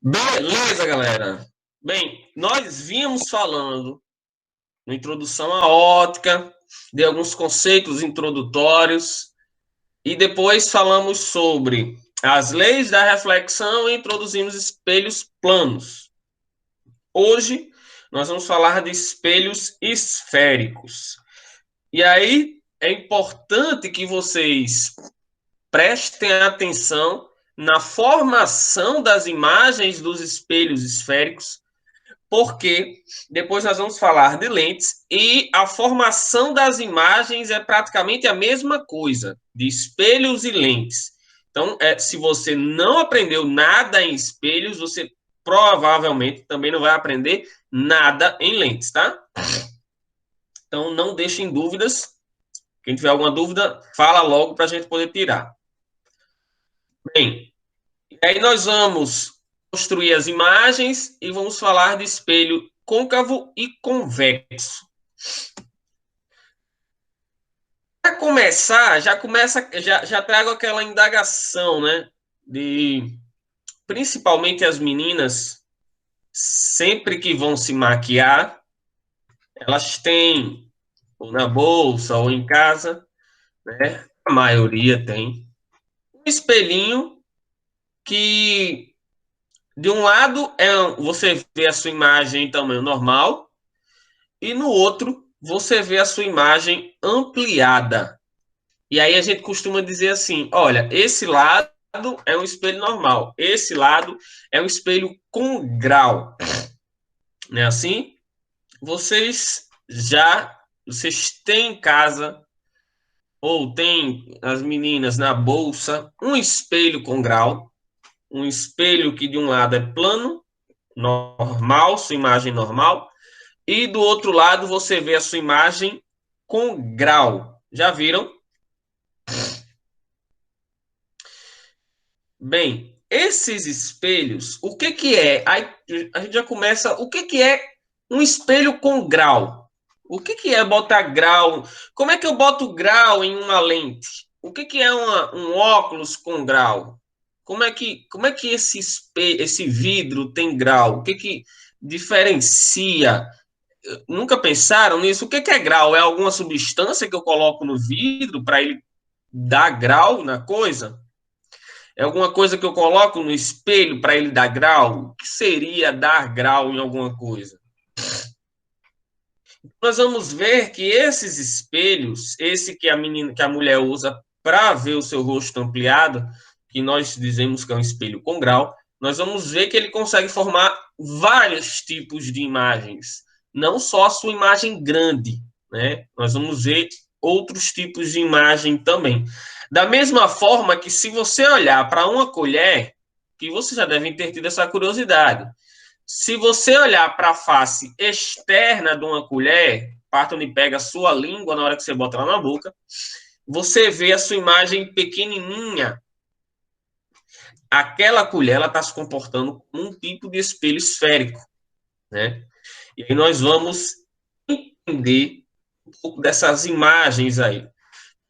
Beleza, galera. Bem, nós vínhamos falando na introdução à ótica, de alguns conceitos introdutórios, e depois falamos sobre as leis da reflexão e introduzimos espelhos planos. Hoje, nós vamos falar de espelhos esféricos. E aí, é importante que vocês prestem atenção na formação das imagens dos espelhos esféricos, porque depois nós vamos falar de lentes e a formação das imagens é praticamente a mesma coisa, de espelhos e lentes. Então, se você não aprendeu nada em espelhos, você provavelmente também não vai aprender nada em lentes, tá? Então, não deixem dúvidas. Quem tiver alguma dúvida, fala logo para a gente poder tirar. Bem, aí nós vamos construir as imagens e vamos falar de espelho côncavo e convexo. Para começar, já trago aquela indagação, né? De principalmente as meninas, sempre que vão se maquiar, elas têm ou na bolsa ou em casa, né? A maioria tem um espelhinho que de um lado você vê a sua imagem em tamanho normal e no outro você vê a sua imagem ampliada. E aí a gente costuma dizer assim: olha, esse lado é um espelho normal, esse lado é um espelho com grau. Não é assim? Vocês têm em casa, ou têm as meninas na bolsa, um espelho com grau, um espelho que de um lado é plano, normal, sua imagem normal, e do outro lado você vê a sua imagem com grau. Já viram? Bem, esses espelhos, o que que é? Aí a gente já começa, o que que é um espelho com grau? O que que é botar grau? Como é que eu boto grau em uma lente? O que que é um óculos com grau? Como é que esse vidro tem grau? O que que diferencia? Nunca pensaram nisso? O que que é grau? É alguma substância que eu coloco no vidro para ele dar grau na coisa? É alguma coisa que eu coloco no espelho para ele dar grau? O que seria dar grau em alguma coisa? Nós vamos ver que esses espelhos, esse que a mulher usa para ver o seu rosto ampliado, que nós dizemos que é um espelho com grau, nós vamos ver que ele consegue formar vários tipos de imagens, não só a sua imagem grande, né? Nós vamos ver outros tipos de imagem também. Da mesma forma que se você olhar para uma colher, que vocês já devem ter tido essa curiosidade, se você olhar para a face externa de uma colher, parte onde pega a sua língua na hora que você bota ela na boca, você vê a sua imagem pequenininha. Aquela colher ela está se comportando como um tipo de espelho esférico, né? E aí nós vamos entender um pouco dessas imagens aí.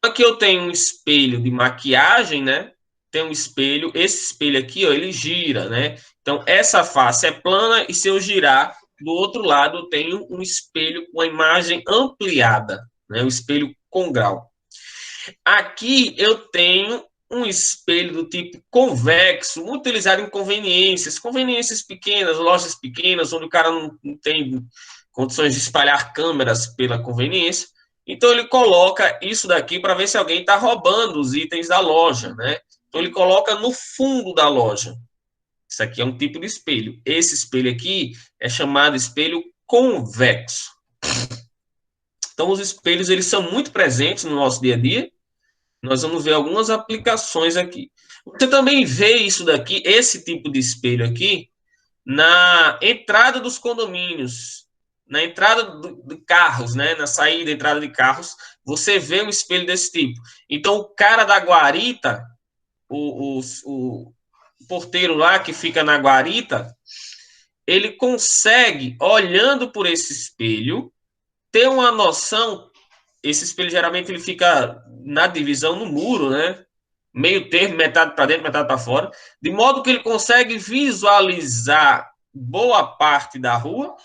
Aqui eu tenho um espelho de maquiagem, né? Tem um espelho, esse espelho aqui, ó, ele gira, né? Então, essa face é plana e se eu girar, do outro lado eu tenho um espelho com a imagem ampliada, né? Um espelho com grau. Aqui eu tenho um espelho do tipo convexo, muito utilizado em conveniências pequenas, lojas pequenas, onde o cara não tem condições de espalhar câmeras pela conveniência. Então ele coloca isso daqui para ver se alguém está roubando os itens da loja, né? Então ele coloca no fundo da loja. Isso aqui é um tipo de espelho. Esse espelho aqui é chamado espelho convexo. Então os espelhos eles são muito presentes no nosso dia a dia. Nós vamos ver algumas aplicações aqui. Você também vê isso daqui, esse tipo de espelho aqui, na entrada dos condomínios, na entrada de carros, né? Na saída e entrada de carros, você vê um espelho desse tipo. Então, o cara da guarita, o porteiro lá que fica na guarita, ele consegue, olhando por esse espelho, ter uma noção. Esse espelho geralmente ele fica na divisão no muro, né? meio termo, metade para dentro, metade para fora, de modo que ele consegue visualizar boa parte da rua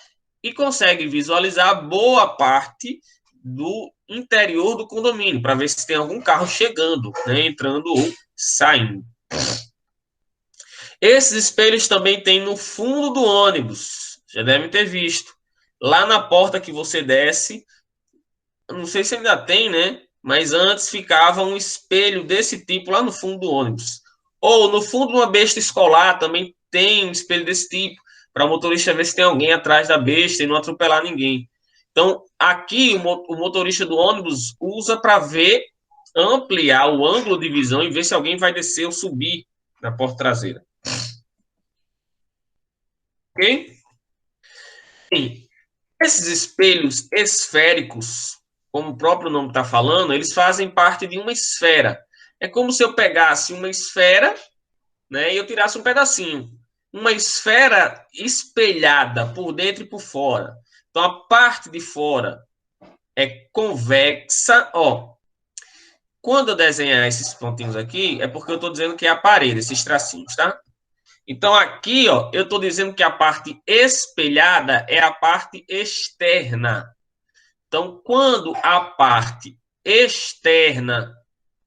e consegue visualizar boa parte do interior do condomínio, para ver se tem algum carro chegando, né, entrando ou saindo. Esses espelhos também tem no fundo do ônibus, já devem ter visto. Lá na porta que você desce, não sei se ainda tem, né? Mas antes ficava um espelho desse tipo lá no fundo do ônibus. Ou no fundo de uma besta escolar também tem um espelho desse tipo, para o motorista ver se tem alguém atrás da besta e não atropelar ninguém. Então, aqui o motorista do ônibus usa para ver, ampliar o ângulo de visão e ver se alguém vai descer ou subir na porta traseira. Ok? Sim. Esses espelhos esféricos, como o próprio nome está falando, eles fazem parte de uma esfera. É como se eu pegasse uma esfera, né, e eu tirasse um pedacinho. Uma esfera espelhada por dentro e por fora. Então, a parte de fora é convexa. Ó, quando eu desenhar esses pontinhos aqui, é porque eu estou dizendo que é a parede, esses tracinhos, tá? Então, aqui, ó, eu estou dizendo que a parte espelhada é a parte externa. Então, quando a parte externa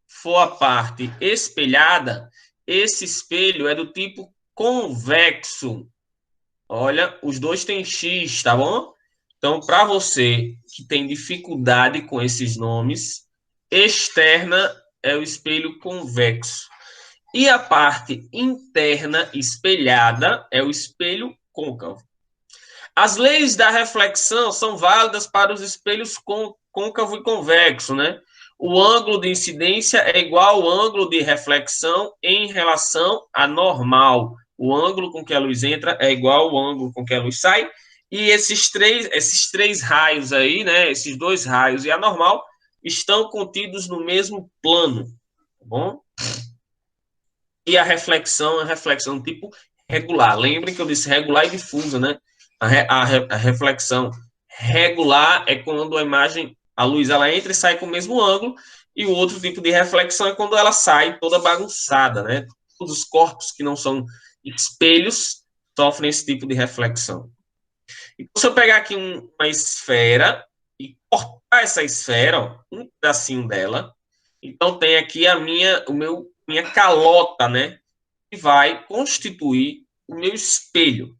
for a parte espelhada, esse espelho é do tipo convexo. Olha, os dois têm X, tá bom? Então, para você que tem dificuldade com esses nomes, externa é o espelho convexo. E a parte interna espelhada é o espelho côncavo. As leis da reflexão são válidas para os espelhos côncavo e convexo, né? O ângulo de incidência é igual ao ângulo de reflexão em relação à normal. O ângulo com que a luz entra é igual ao ângulo com que a luz sai. E esses três raios aí, né? Esses dois raios e a normal estão contidos no mesmo plano, tá bom? E a reflexão é reflexão tipo regular. Lembrem que eu disse regular e difusa, né? A reflexão regular é quando a imagem, a luz, ela entra e sai com o mesmo ângulo, e o outro tipo de reflexão é quando ela sai toda bagunçada, né? Todos os corpos que não são espelhos sofrem esse tipo de reflexão. Então, se eu pegar aqui uma esfera e cortar essa esfera, ó, um pedacinho dela, então tem aqui minha calota, né? Que vai constituir o meu espelho.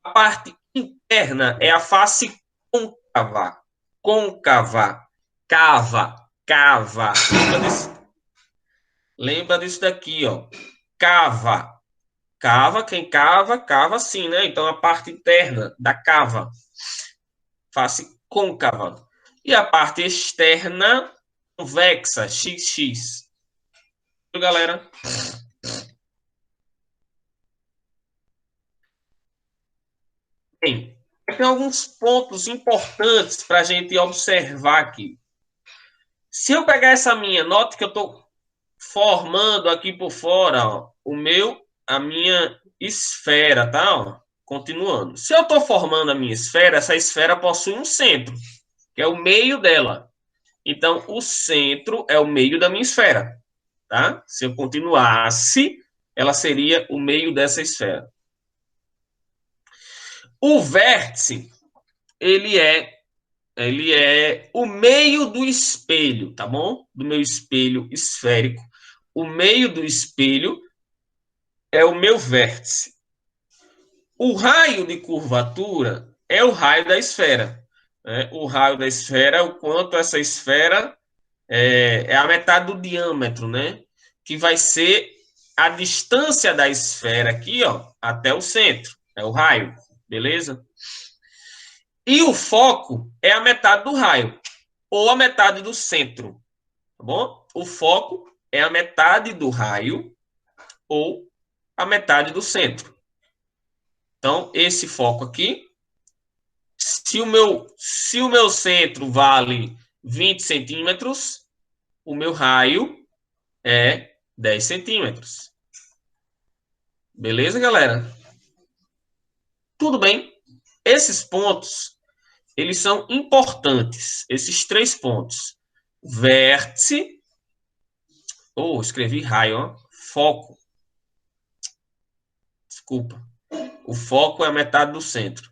A parte interna é a face côncava. Côncava. Cava. Cava. Lembra disso daqui, ó. Cava. Cava, quem cava, cava sim, né? Então a parte interna da cava. Face côncava. E a parte externa, convexa, XX. Galera? Bem, tem alguns pontos importantes para a gente observar aqui. Se eu pegar essa minha, note que eu estou formando aqui por fora, ó, a minha esfera, tá? Ó, continuando. Se eu estou formando a minha esfera, essa esfera possui um centro, que é o meio dela. Então, o centro é o meio da minha esfera, tá? Se eu continuasse, ela seria o meio dessa esfera. O vértice, ele é o meio do espelho, tá bom? Do meu espelho esférico. O meio do espelho é o meu vértice. O raio de curvatura é o raio da esfera. Né? O raio da esfera é o quanto essa esfera é a metade do diâmetro, né? Que vai ser a distância da esfera aqui, ó, até o centro. É o raio, beleza? E o foco é a metade do raio, ou a metade do centro, tá bom? O foco é a metade do raio, ou a metade do centro. Então, esse foco aqui, se o meu centro vale 20 centímetros, o meu raio é 10 centímetros. Beleza, galera? Tudo bem. Esses pontos, eles são importantes. Esses 3 pontos. Vértice, Escrevi raio, ó. Foco. Desculpa. O foco é a metade do centro.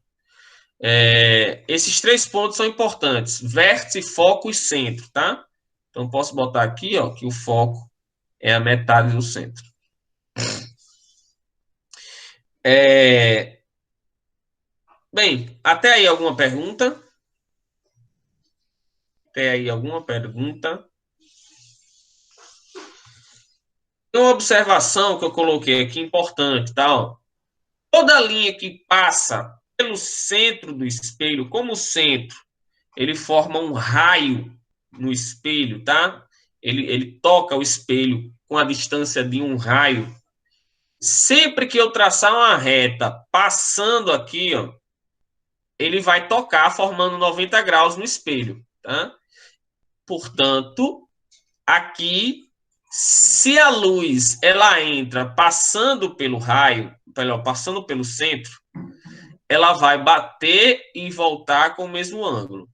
Esses 3 pontos são importantes: vértice, foco e centro, tá? Então, posso botar aqui, ó, que o foco é a metade do centro. Bem, até aí alguma pergunta? Até aí alguma pergunta? Tem uma observação que eu coloquei aqui importante, tá? Ó. Toda linha que passa pelo centro do espelho, como o centro, ele forma um raio no espelho, tá? Ele toca o espelho com a distância de um raio. Sempre que eu traçar uma reta passando aqui, ó, ele vai tocar formando 90 graus no espelho, tá? Portanto, aqui, se a luz ela entra passando pelo raio, passando pelo centro, ela vai bater e voltar com o mesmo ângulo.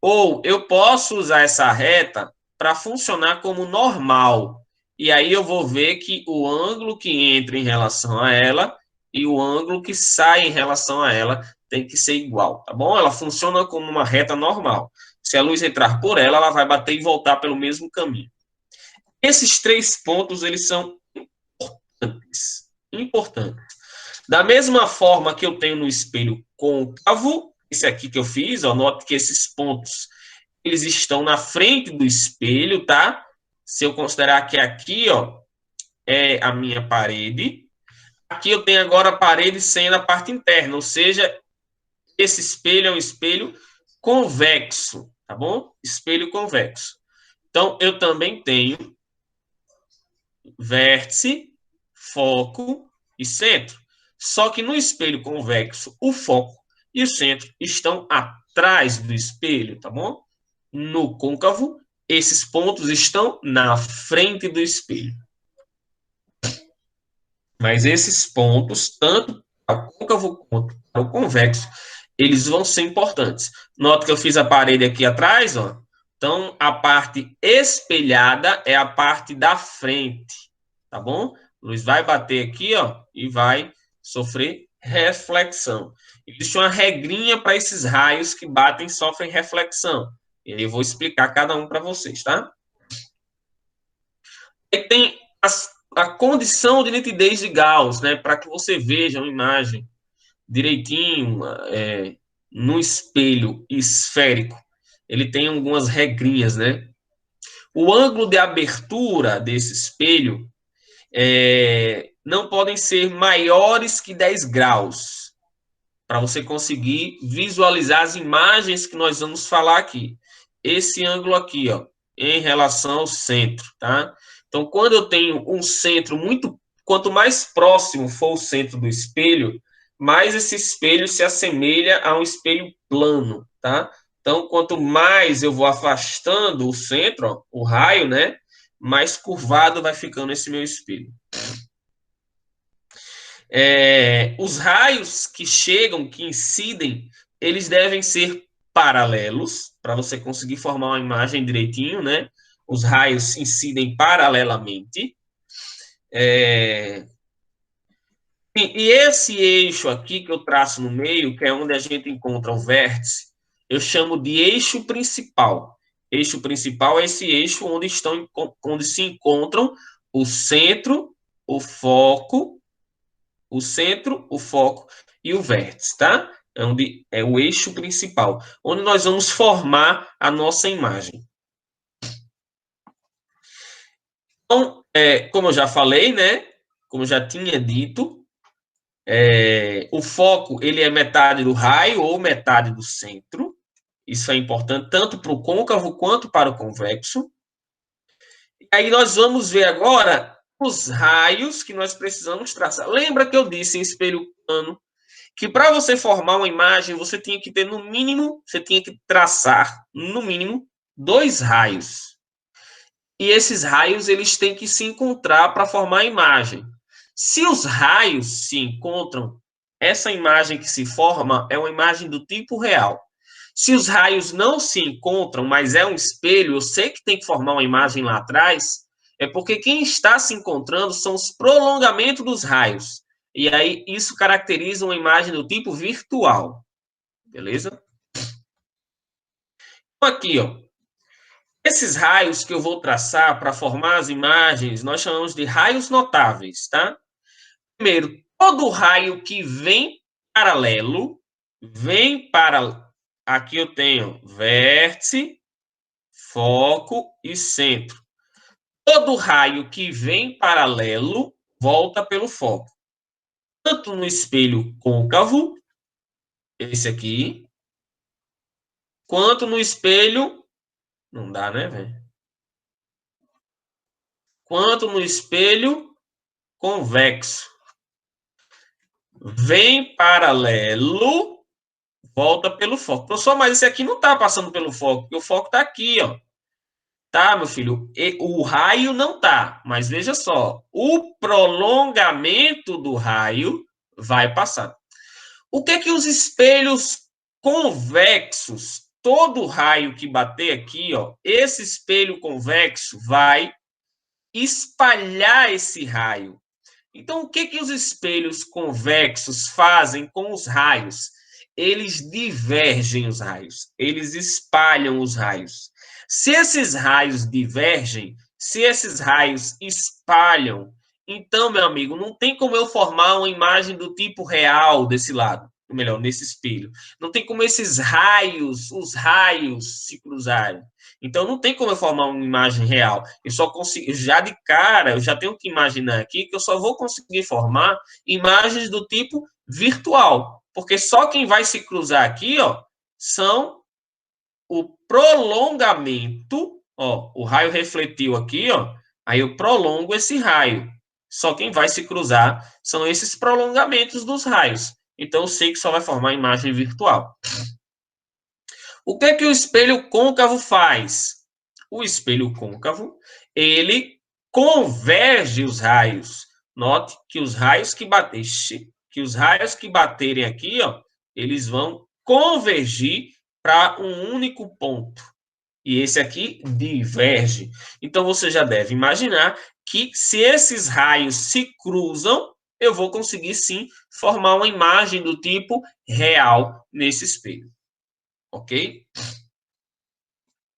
Ou eu posso usar essa reta para funcionar como normal. E aí eu vou ver que o ângulo que entra em relação a ela e o ângulo que sai em relação a ela tem que ser igual, tá bom? Ela funciona como uma reta normal. Se a luz entrar por ela, ela vai bater e voltar pelo mesmo caminho. Esses 3 pontos, eles são importantes. Importantes. Da mesma forma que eu tenho no espelho côncavo, esse aqui que eu fiz, ó, note que esses pontos eles estão na frente do espelho, tá? Se eu considerar que aqui, ó, é a minha parede, aqui eu tenho agora a parede sendo a parte interna, ou seja, esse espelho é um espelho convexo, tá bom? Espelho convexo. Então, eu também tenho vértice, foco e centro. Só que no espelho convexo, o foco e o centro estão atrás do espelho, tá bom? No côncavo, esses pontos estão na frente do espelho. Mas esses pontos, tanto para o côncavo quanto para o convexo, eles vão ser importantes. Nota que eu fiz a parede aqui atrás, ó. Então, a parte espelhada é a parte da frente, tá bom? A luz vai bater aqui, ó, e vai sofrer reflexão. Existe uma regrinha para esses raios que batem e sofrem reflexão. E aí eu vou explicar cada um para vocês, tá? E tem a condição de nitidez de Gauss, né? Para que você veja uma imagem direitinho no espelho esférico. Ele tem algumas regrinhas, né? O ângulo de abertura desse espelho não podem ser maiores que 10 graus, para você conseguir visualizar as imagens que nós vamos falar aqui. Esse ângulo aqui, ó, em relação ao centro, tá? Então, quando eu tenho um centro muito... Quanto mais próximo for o centro do espelho, mais esse espelho se assemelha a um espelho plano, tá? Então, quanto mais eu vou afastando o centro, ó, o raio, né? Mais curvado vai ficando esse meu espelho. Os raios que chegam, que incidem, eles devem ser paralelos, para você conseguir formar uma imagem direitinho, né? Os raios incidem paralelamente. E esse eixo aqui que eu traço no meio, que é onde a gente encontra o vértice, eu chamo de eixo principal. Eixo principal é esse eixo onde se encontram o centro, o foco, o foco e o vértice, tá? Onde é o eixo principal, onde nós vamos formar a nossa imagem. Então, como eu já falei, né? Como eu já tinha dito, o foco ele é metade do raio ou metade do centro. Isso é importante tanto para o côncavo quanto para o convexo. E aí nós vamos ver agora os raios que nós precisamos traçar. Lembra que eu disse em espelho plano que para você formar uma imagem, você tinha que ter, no mínimo, você tinha que traçar, no mínimo, 2 raios. E esses raios, eles têm que se encontrar para formar a imagem. Se os raios se encontram, essa imagem que se forma é uma imagem do tipo real. Se os raios não se encontram, mas é um espelho, eu sei que tem que formar uma imagem lá atrás, É porque quem está se encontrando são os prolongamentos dos raios. E aí isso caracteriza uma imagem do tipo virtual. Beleza? Então, aqui, ó. Esses raios que eu vou traçar para formar as imagens, nós chamamos de raios notáveis, tá? Primeiro, todo raio que vem paralelo, vem para... Aqui eu tenho vértice, foco e centro. Todo raio que vem paralelo volta pelo foco. Tanto no espelho côncavo, esse aqui, quanto no espelho... Não dá, né, velho? Quanto no espelho convexo. Vem paralelo, volta pelo foco. Professor, mas esse aqui não está passando pelo foco, porque o foco está aqui, ó. Tá, meu filho? O raio não tá, mas veja só, o prolongamento do raio vai passar. O que é que os espelhos convexos, todo raio que bater aqui, ó, esse espelho convexo vai espalhar esse raio. Então, o que os espelhos convexos fazem com os raios? Eles divergem os raios, eles espalham os raios. Se esses raios divergem, se esses raios espalham, então, meu amigo, não tem como eu formar uma imagem do tipo real desse lado, ou melhor, nesse espelho. Não tem como esses raios, os raios se cruzarem. Então, não tem como eu formar uma imagem real. Eu só consigo, já de cara, eu já tenho que imaginar aqui que eu só vou conseguir formar imagens do tipo virtual. Porque só quem vai se cruzar aqui, ó, são o prolongamento, ó, o raio refletiu aqui, ó, aí eu prolongo esse raio. Só quem vai se cruzar são esses prolongamentos dos raios. Então, eu sei que só vai formar imagem virtual. O que é que o espelho côncavo faz? O espelho côncavo, ele converge os raios. Note que os raios que baterem aqui, ó, eles vão convergir para um único ponto. E esse aqui diverge. Então você já deve imaginar que se esses raios se cruzam, eu vou conseguir sim formar uma imagem do tipo real nesse espelho. Ok?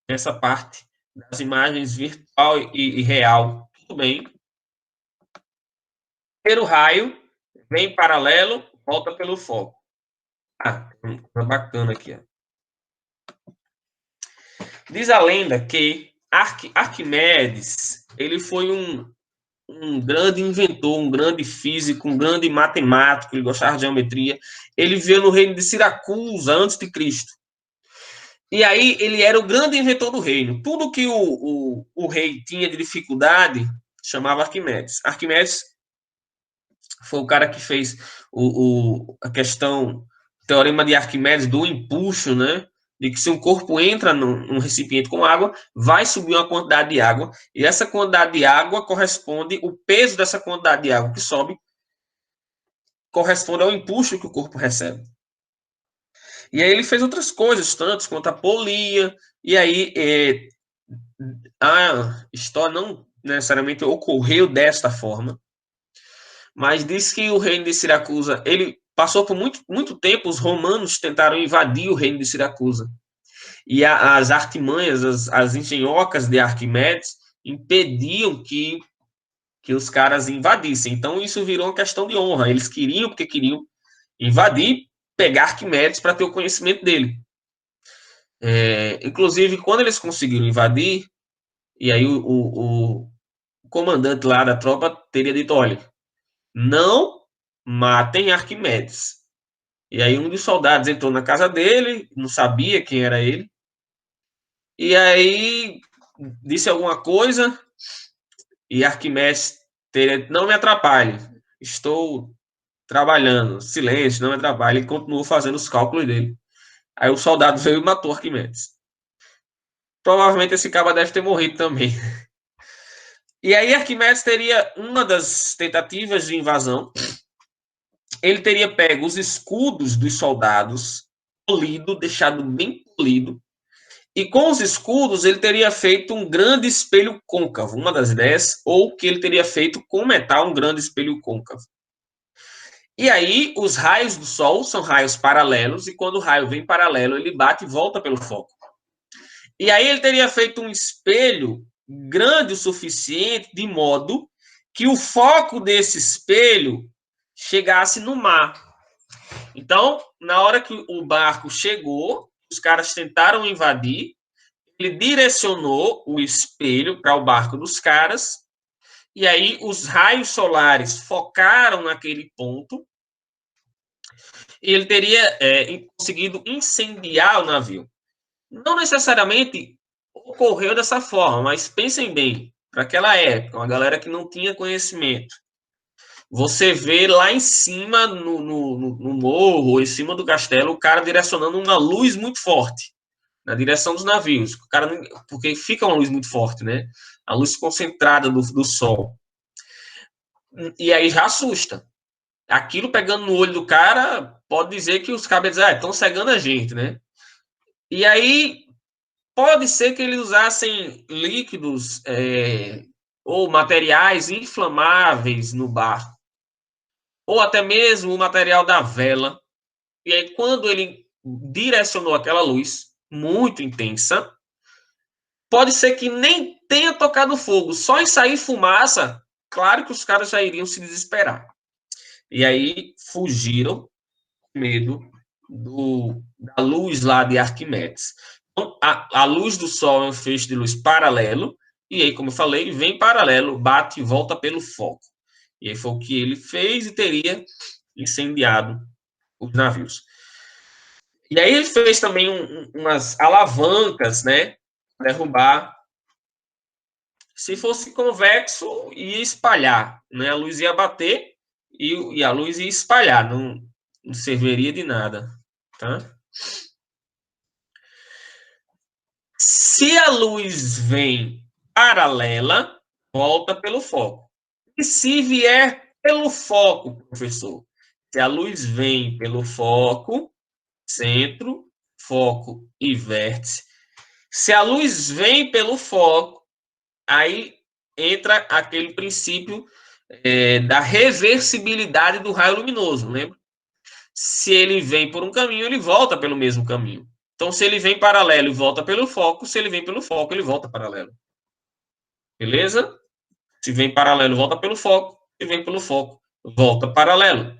Essa parte das imagens virtual e real. Tudo bem. Primeiro raio vem paralelo, volta pelo foco. Ah, uma coisa bacana aqui. Ó. Diz a lenda que Arquimedes ele foi um grande inventor, um grande físico, um grande matemático, ele gostava de geometria. Ele veio no reino de Siracusa antes de Cristo. E aí ele era o grande inventor do reino. Tudo que o rei tinha de dificuldade chamava Arquimedes. Arquimedes foi o cara que fez a questão, teorema de Arquimedes do empuxo, né? De que se um corpo entra num recipiente com água, vai subir uma quantidade de água, e essa quantidade de água corresponde, o peso dessa quantidade de água que sobe, corresponde ao empuxo que o corpo recebe. E aí ele fez outras coisas, tantas quanto a polia, e aí a história não necessariamente ocorreu desta forma, mas diz que o reino de Siracusa, ele passou por muito tempo, os romanos tentaram invadir o reino de Siracusa. E as artimanhas, as engenhocas de Arquimedes impediam que os caras invadissem. Então isso virou uma questão de honra. Eles queriam, porque queriam invadir, pegar Arquimedes para ter o conhecimento dele. Inclusive, quando eles conseguiram invadir, e aí o comandante lá da tropa teria dito, olha, não matem Arquimedes. E aí um dos soldados entrou na casa dele, não sabia quem era ele, e aí disse alguma coisa, e Arquimedes teria, não me atrapalhe, estou trabalhando, silêncio, não me atrapalhe, ele continuou fazendo os cálculos dele. Aí o soldado veio e matou Arquimedes. Provavelmente esse cara deve ter morrido também. E aí Arquimedes teria uma das tentativas de invasão, ele teria pego os escudos dos soldados, polido, deixado bem polido, E com os escudos, ele teria feito um grande espelho côncavo, uma das ideias, ou que ele teria feito com metal um grande espelho côncavo. E aí, os raios do Sol são raios paralelos, e quando o raio vem paralelo, ele bate e volta pelo foco. E aí, ele teria feito um espelho grande o suficiente, de modo que o foco desse espelho chegasse no mar. Então, na hora que o barco chegou, os caras tentaram invadir, ele direcionou o espelho para o barco dos caras, e aí os raios solares focaram naquele ponto, e ele teria conseguido incendiar o navio. Não necessariamente ocorreu dessa forma, mas pensem bem, para aquela época, uma galera que não tinha conhecimento, você vê lá em cima, no morro, em cima do castelo, o cara direcionando uma luz muito forte na direção dos navios. O cara, porque fica uma luz muito forte, né? A luz concentrada do sol. E aí já assusta. Aquilo pegando no olho do cara, pode dizer que os cabos estão cegando a gente, né? E aí pode ser que eles usassem líquidos ou materiais inflamáveis no barco, ou até mesmo o material da vela. E aí, quando ele direcionou aquela luz muito intensa, pode ser que nem tenha tocado fogo, só em sair fumaça, claro que os caras já iriam se desesperar. E aí fugiram com medo da luz lá de Arquimedes. Então, a luz do Sol é um feixe de luz paralelo, e aí, como eu falei, vem paralelo, bate e volta pelo foco. E aí foi o que ele fez e teria incendiado os navios. E aí ele fez também umas alavancas, né, para derrubar. Se fosse convexo, ia espalhar, né? A luz ia bater e a luz ia espalhar, não serviria de nada, tá? Se a luz vem paralela, volta pelo foco. E se vier pelo foco, professor? Se a luz vem pelo foco, centro, foco e vértice. Se a luz vem pelo foco, aí entra aquele princípio da reversibilidade do raio luminoso, lembra? Se ele vem por um caminho, ele volta pelo mesmo caminho. Então, se ele vem paralelo e volta pelo foco, se ele vem pelo foco, ele volta paralelo. Beleza? Se vem paralelo, volta pelo foco. Se vem pelo foco, volta paralelo.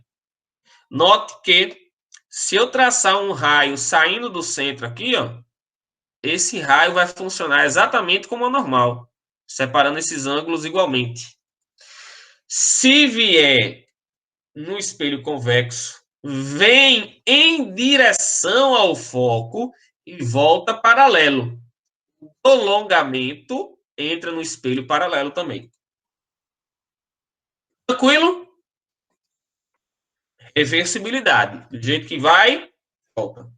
Note que se eu traçar um raio saindo do centro aqui, ó, esse raio vai funcionar exatamente como o normal, separando esses ângulos igualmente. Se vier no espelho convexo, vem em direção ao foco e volta paralelo. O prolongamento entra no espelho paralelo também. Tranquilo? Reversibilidade. Do jeito que vai, volta.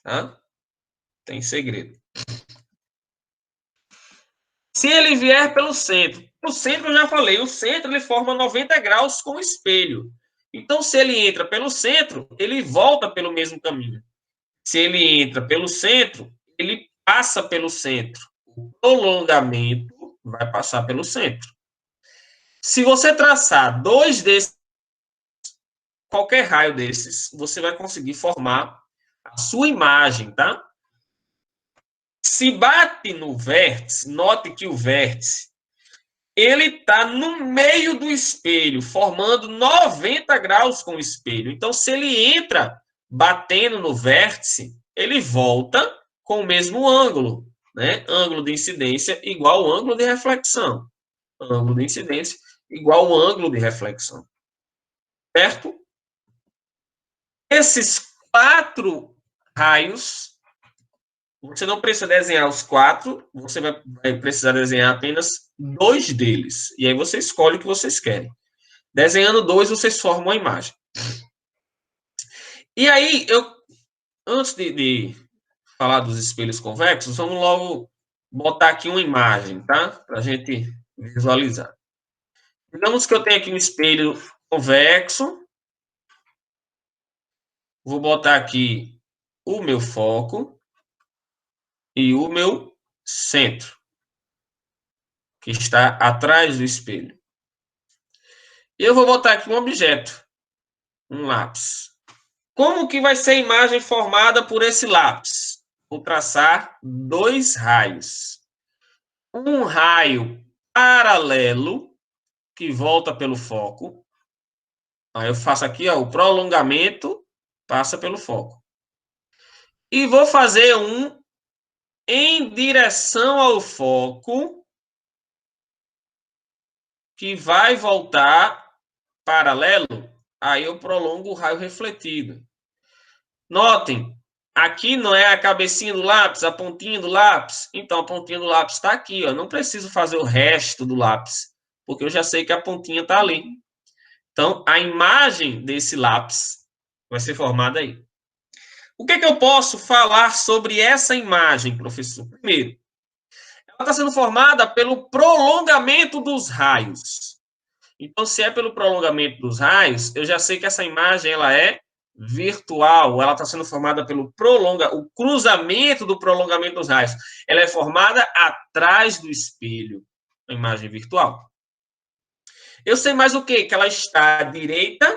Tá? Tem segredo. Se ele vier pelo centro, o centro eu já falei, o centro ele forma 90 graus com o espelho. Então, se ele entra pelo centro, ele volta pelo mesmo caminho. Se ele entra pelo centro, ele passa pelo centro. O prolongamento vai passar pelo centro. Se você traçar dois desses, qualquer raio desses, você vai conseguir formar a sua imagem, tá? Se bate no vértice, note que o vértice ele está no meio do espelho, formando 90 graus com o espelho. Então, se ele entra batendo no vértice, ele volta com o mesmo ângulo, né? Ângulo de incidência igual ao ângulo de reflexão. Ângulo de incidência igual ao ângulo de reflexão. Certo? Esses quatro raios, você não precisa desenhar os quatro, você vai precisar desenhar apenas dois deles. E aí você escolhe o que vocês querem. Desenhando dois, vocês formam a imagem. E aí, antes de falar dos espelhos convexos, vamos logo botar aqui uma imagem, tá? Para a gente visualizar. Digamos que eu tenho aqui um espelho convexo. Vou botar aqui o meu foco. e o meu centro, que está atrás do espelho. Eu vou botar aqui um objeto, um lápis. Como que vai ser a imagem formada por esse lápis? Vou traçar dois raios. Um raio paralelo, que volta pelo foco. Aí eu faço aqui, ó, o prolongamento passa pelo foco. E vou fazer um em direção ao foco, que vai voltar paralelo. Aí eu prolongo o raio refletido. Notem, aqui não é a cabecinha do lápis, a pontinha do lápis. Então, a pontinha do lápis está aqui, ó. Não preciso fazer o resto do lápis, porque eu já sei que a pontinha está ali. Então, a imagem desse lápis vai ser formada aí. O que eu posso falar sobre essa imagem, professor? Primeiro, ela está sendo formada pelo prolongamento dos raios. Então, se é pelo prolongamento dos raios, eu já sei que essa imagem ela é virtual. Ela está sendo formada pelo o cruzamento do prolongamento dos raios. Ela é formada atrás do espelho, a imagem virtual. Eu sei mais o quê? Que ela está à direita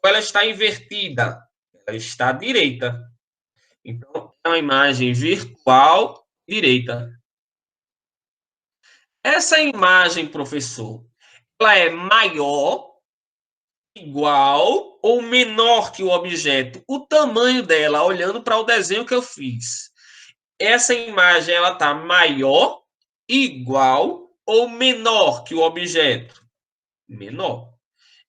ou ela está invertida? Ela está à direita. Então, é uma imagem virtual direita. Essa imagem, professor, ela é maior, igual ou menor que o objeto? O tamanho dela, olhando para o desenho que eu fiz. Essa imagem, ela está maior, igual ou menor que o objeto? Menor.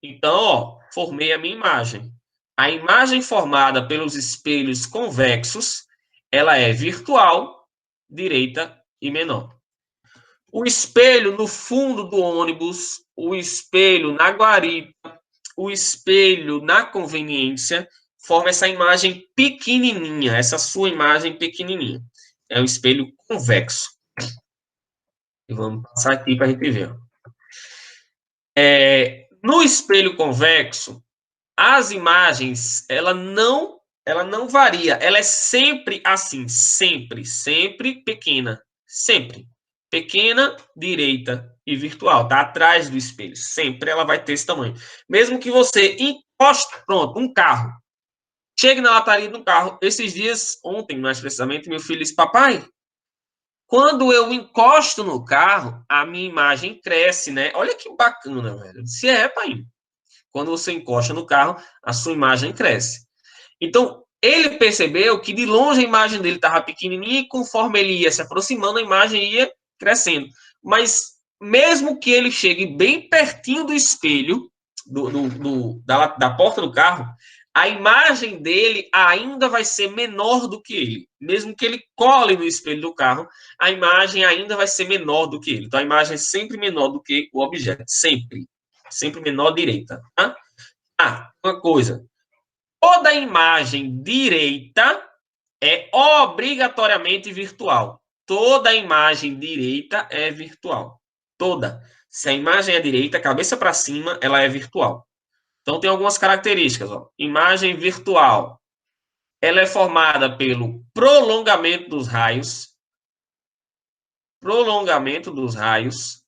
Então, ó, formei a minha imagem. A imagem formada pelos espelhos convexos, ela é virtual, direita e menor. O espelho no fundo do ônibus, o espelho na guarita, o espelho na conveniência, forma essa imagem pequenininha, essa sua imagem pequenininha. É um espelho convexo. E vamos passar aqui para a gente ver. No espelho convexo, as imagens, ela não varia, ela é sempre assim, sempre pequena, sempre pequena, direita e virtual, tá atrás do espelho, sempre ela vai ter esse tamanho. Mesmo que você encoste, pronto, um carro, chegue na lataria do carro, esses dias, ontem mais precisamente, meu filho disse, papai, quando eu encosto no carro, a minha imagem cresce, né? Olha que bacana, velho. Se é, pai. Quando você encosta no carro, a sua imagem cresce. Então, ele percebeu que de longe a imagem dele estava pequenininha e conforme ele ia se aproximando, a imagem ia crescendo. Mas, mesmo que ele chegue bem pertinho do espelho, da porta do carro, a imagem dele ainda vai ser menor do que ele. Mesmo que ele cole no espelho do carro, a imagem ainda vai ser menor do que ele. Então, a imagem é sempre menor do que o objeto. Sempre. Sempre menor direita. Tá? Uma coisa. Toda imagem direita é obrigatoriamente virtual. Toda imagem direita é virtual. Toda. Se a imagem é direita, cabeça para cima, ela é virtual. Então, tem algumas características. Ó. Imagem virtual. Ela é formada pelo prolongamento dos raios. Prolongamento dos raios.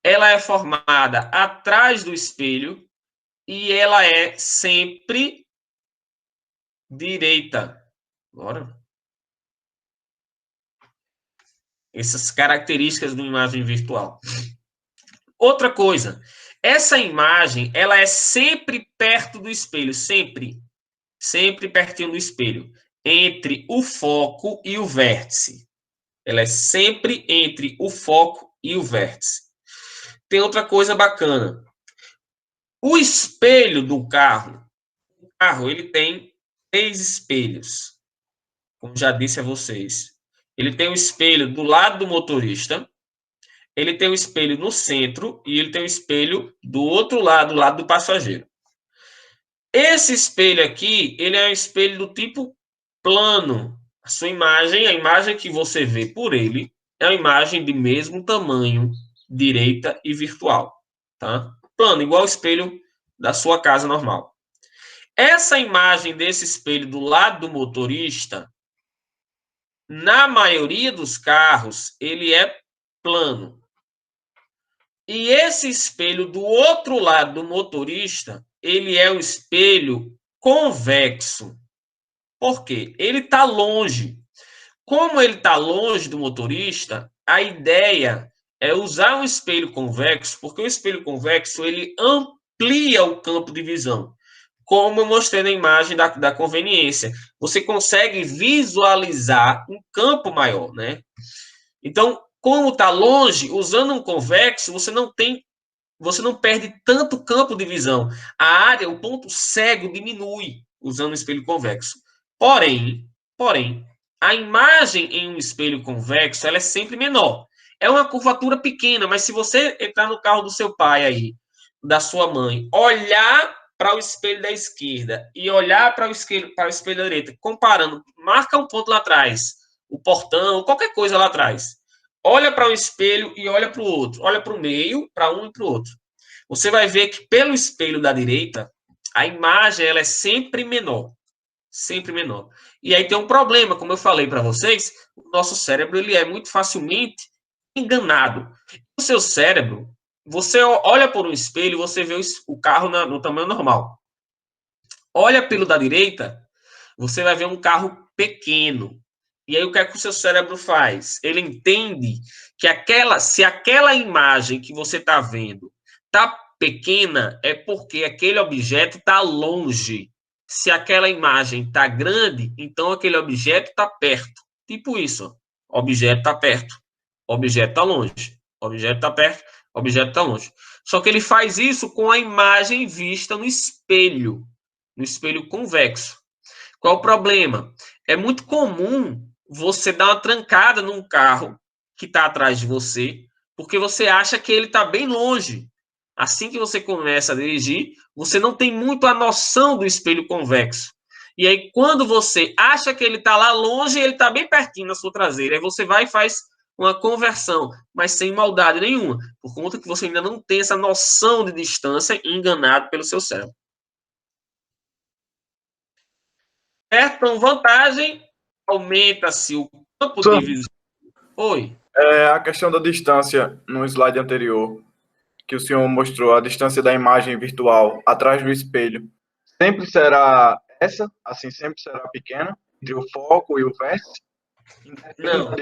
Ela é formada atrás do espelho. E ela é sempre direita. Bora. Essas características de uma imagem virtual. Outra coisa, essa imagem, ela é sempre perto do espelho, sempre. Sempre pertinho do espelho, entre o foco e o vértice. Ela é sempre entre o foco e o vértice. Tem outra coisa bacana. O espelho do carro, ele tem 3 espelhos, como já disse a vocês. Ele tem um espelho do lado do motorista, ele tem um espelho no centro e ele tem um espelho do outro lado, do lado do passageiro. Esse espelho aqui, ele é um espelho do tipo plano. A sua imagem, a imagem que você vê por ele, é uma imagem de mesmo tamanho, direita e virtual, tá? Plano, igual o espelho da sua casa normal. Essa imagem desse espelho do lado do motorista, na maioria dos carros, ele é plano. E esse espelho do outro lado do motorista, ele é um espelho convexo. Por quê? Ele está longe. Como ele está longe do motorista, a ideia é usar um espelho convexo, porque o espelho convexo ele amplia o campo de visão. Como eu mostrei na imagem da conveniência. Você consegue visualizar um campo maior, né? Então, como está longe, usando um convexo, você não perde tanto campo de visão. A área, o ponto cego diminui usando o espelho convexo. Porém, a imagem em um espelho convexo, ela é sempre menor. É uma curvatura pequena, mas se você entrar no carro do seu pai aí, da sua mãe, olhar para o espelho da esquerda e olhar para o espelho da direita, comparando, marca um ponto lá atrás, o portão, qualquer coisa lá atrás. Olha para o espelho e olha para o outro. Olha para o meio, para um e para o outro. Você vai ver que pelo espelho da direita, a imagem ela é sempre menor. Sempre menor. E aí tem um problema, como eu falei para vocês, o nosso cérebro ele é muito facilmente enganado. O seu cérebro, você olha por um espelho, você vê o carro no tamanho normal. Olha pelo da direita, você vai ver um carro pequeno. E aí o que é que o seu cérebro faz? Ele entende que se aquela imagem que você está vendo está pequena, é porque aquele objeto está longe. Se aquela imagem está grande, então aquele objeto está perto. Tipo isso. Objeto está perto. Objeto está longe. Objeto está perto. Objeto está longe. Só que ele faz isso com a imagem vista no espelho convexo. Qual o problema? É muito comum você dar uma trancada num carro que está atrás de você, porque você acha que ele está bem longe. Assim que você começa a dirigir, você não tem muito a noção do espelho convexo. E aí, quando você acha que ele está lá longe, ele está bem pertinho na sua traseira. Aí você vai e faz uma conversão, mas sem maldade nenhuma, por conta que você ainda não tem essa noção de distância enganado pelo seu cérebro. Certo? Então, vantagem, aumenta-se o campo de visão. Oi. A questão da distância no slide anterior, que o senhor mostrou, a distância da imagem virtual atrás do espelho, sempre será essa? Assim, sempre será pequena, entre o foco e o vértice? Não.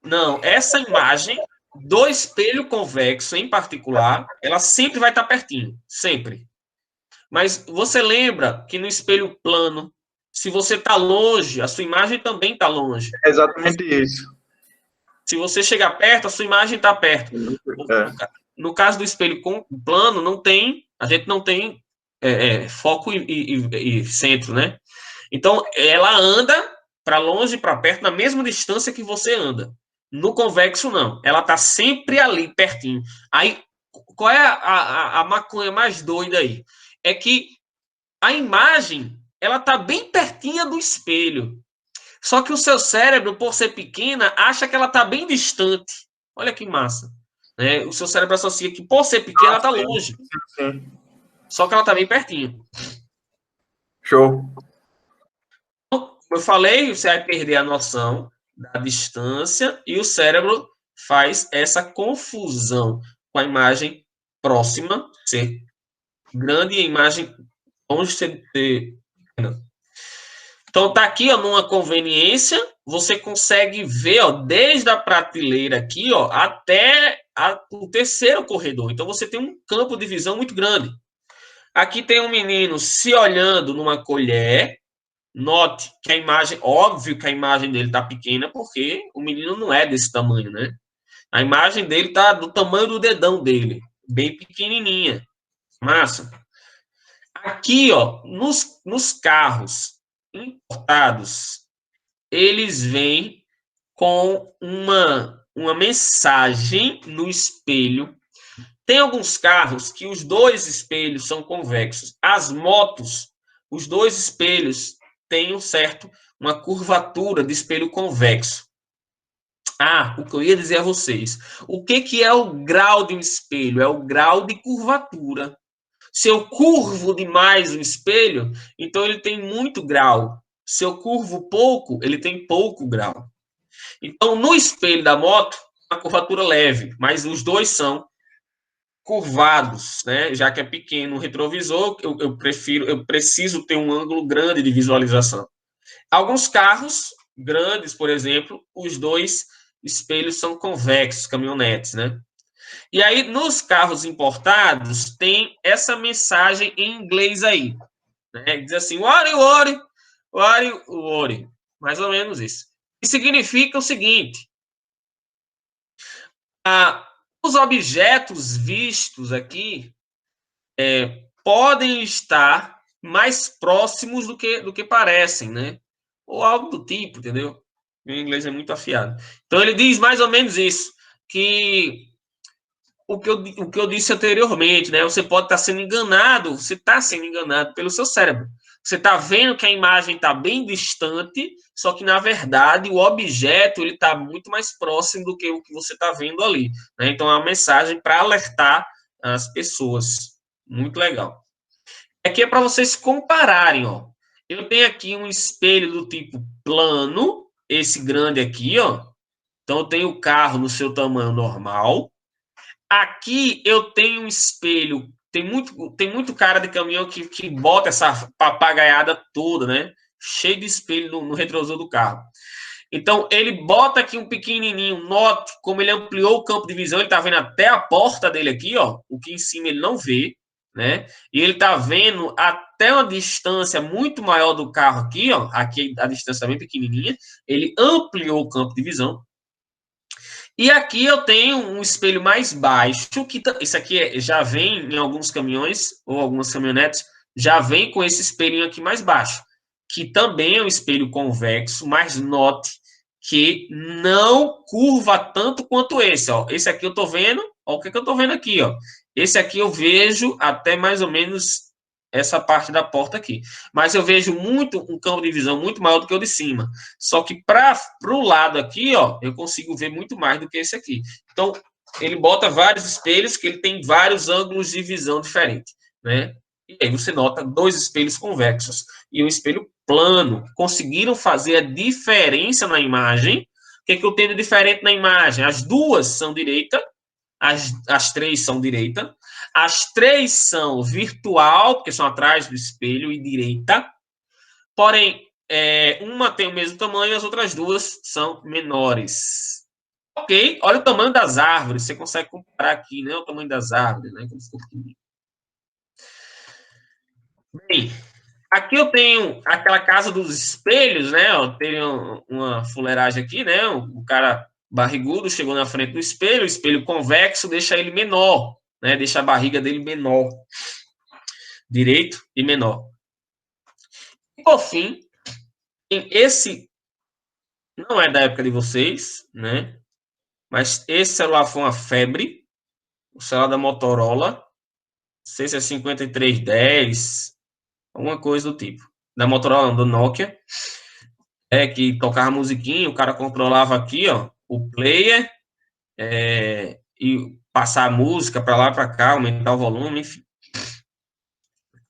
Não, essa imagem do espelho convexo, em particular, ela sempre vai estar pertinho, sempre. Mas você lembra que no espelho plano, se você está longe, a sua imagem também está longe. É exatamente isso. Se você chegar perto, a sua imagem está perto. No caso do espelho plano, a gente não tem foco e centro, né? Então, ela anda para longe e para perto na mesma distância que você anda. No convexo, não. Ela está sempre ali, pertinho. Aí, qual é a maconha mais doida aí? É que a imagem, ela está bem pertinha do espelho. Só que o seu cérebro, por ser pequena, acha que ela está bem distante. Olha que massa. Né? O seu cérebro associa que, por ser pequena, ela está longe. Sim. Só que ela está bem pertinho. Show. Como eu falei, você vai perder a noção da distância e o cérebro faz essa confusão com a imagem próxima ser grande e a imagem longe ser pequena. Então, tá aqui, ó, numa conveniência, você consegue ver, ó, desde a prateleira aqui, ó, até o terceiro corredor. Então, você tem um campo de visão muito grande. Aqui tem um menino se olhando numa colher. Note que a imagem, óbvio que a imagem dele tá pequena, porque o menino não é desse tamanho, né? A imagem dele tá do tamanho do dedão dele, bem pequenininha. Massa. Aqui, ó, nos carros importados, eles vêm com uma mensagem no espelho. Tem alguns carros que os dois espelhos são convexos. As motos, os dois espelhos têm uma curvatura de espelho convexo. O que eu ia dizer a vocês. O que é o grau de um espelho? É o grau de curvatura. Se eu curvo demais o espelho, então ele tem muito grau. Se eu curvo pouco, ele tem pouco grau. Então, no espelho da moto, a curvatura leve, mas os dois são curvados, né? Já que é pequeno o retrovisor, eu preciso ter um ângulo grande de visualização. Alguns carros grandes, por exemplo, os dois espelhos são convexos, caminhonetes, né? E aí, nos carros importados, tem essa mensagem em inglês aí, né? Diz assim, worry, mais ou menos isso. E significa o seguinte, os objetos vistos aqui podem estar mais próximos do que parecem, né? Ou algo do tipo, entendeu? Meu inglês é muito afiado. Então ele diz mais ou menos isso, que o que eu disse anteriormente, né? Você pode estar sendo enganado, você está sendo enganado pelo seu cérebro. Você está vendo que a imagem está bem distante, só que na verdade o objeto ele está muito mais próximo do que o que você está vendo ali, né? Então é uma mensagem para alertar as pessoas. Muito legal. Aqui é para vocês compararem, ó. Eu tenho aqui um espelho do tipo plano, esse grande aqui, ó. Então eu tenho o carro no seu tamanho normal. Aqui eu tenho um espelho. Tem muito cara de caminhão que bota essa papagaiada toda, né? Cheio de espelho no retrovisor do carro. Então, ele bota aqui um pequenininho. Note como ele ampliou o campo de visão. Ele está vendo até a porta dele aqui, ó. O que em cima ele não vê, né? E ele está vendo até uma distância muito maior do carro aqui, ó. Aqui a distância é bem pequenininha. Ele ampliou o campo de visão. E aqui eu tenho um espelho mais baixo, que isso aqui já vem em alguns caminhões ou algumas caminhonetes, já vem com esse espelhinho aqui mais baixo, que também é um espelho convexo, mas note que não curva tanto quanto esse, ó. Esse aqui eu tô vendo, ó, o que eu tô vendo aqui, ó. Esse aqui eu vejo até mais ou menos essa parte da porta aqui. Mas eu vejo muito um campo de visão muito maior do que o de cima. Só que para o lado aqui, ó, eu consigo ver muito mais do que esse aqui. Então, ele bota vários espelhos que ele tem vários ângulos de visão diferentes, né? E aí você nota dois espelhos convexos e um espelho plano. Conseguiram fazer a diferença na imagem. O que, é que eu tenho de diferente na imagem? As duas são direita, as três são direita, as três são virtual, porque são atrás do espelho e direita, porém, uma tem o mesmo tamanho e as outras duas são menores. Ok, olha o tamanho das árvores, você consegue comparar aqui, né, o tamanho das árvores, né, como ficou pequenininho. Bem, aqui eu tenho aquela casa dos espelhos, né, eu tenho uma fuleiragem aqui, né, o cara barrigudo chegou na frente do espelho, o espelho convexo deixa ele menor, né, deixa a barriga dele menor, direito e menor. E, por fim, esse não é da época de vocês, né, mas esse celular foi uma febre, o celular da Motorola, não sei se é 5310, alguma coisa do tipo, da Motorola, não, do Nokia, que tocava musiquinha, o cara controlava aqui, ó, o player, e passar a música para lá, para cá, aumentar o volume, enfim.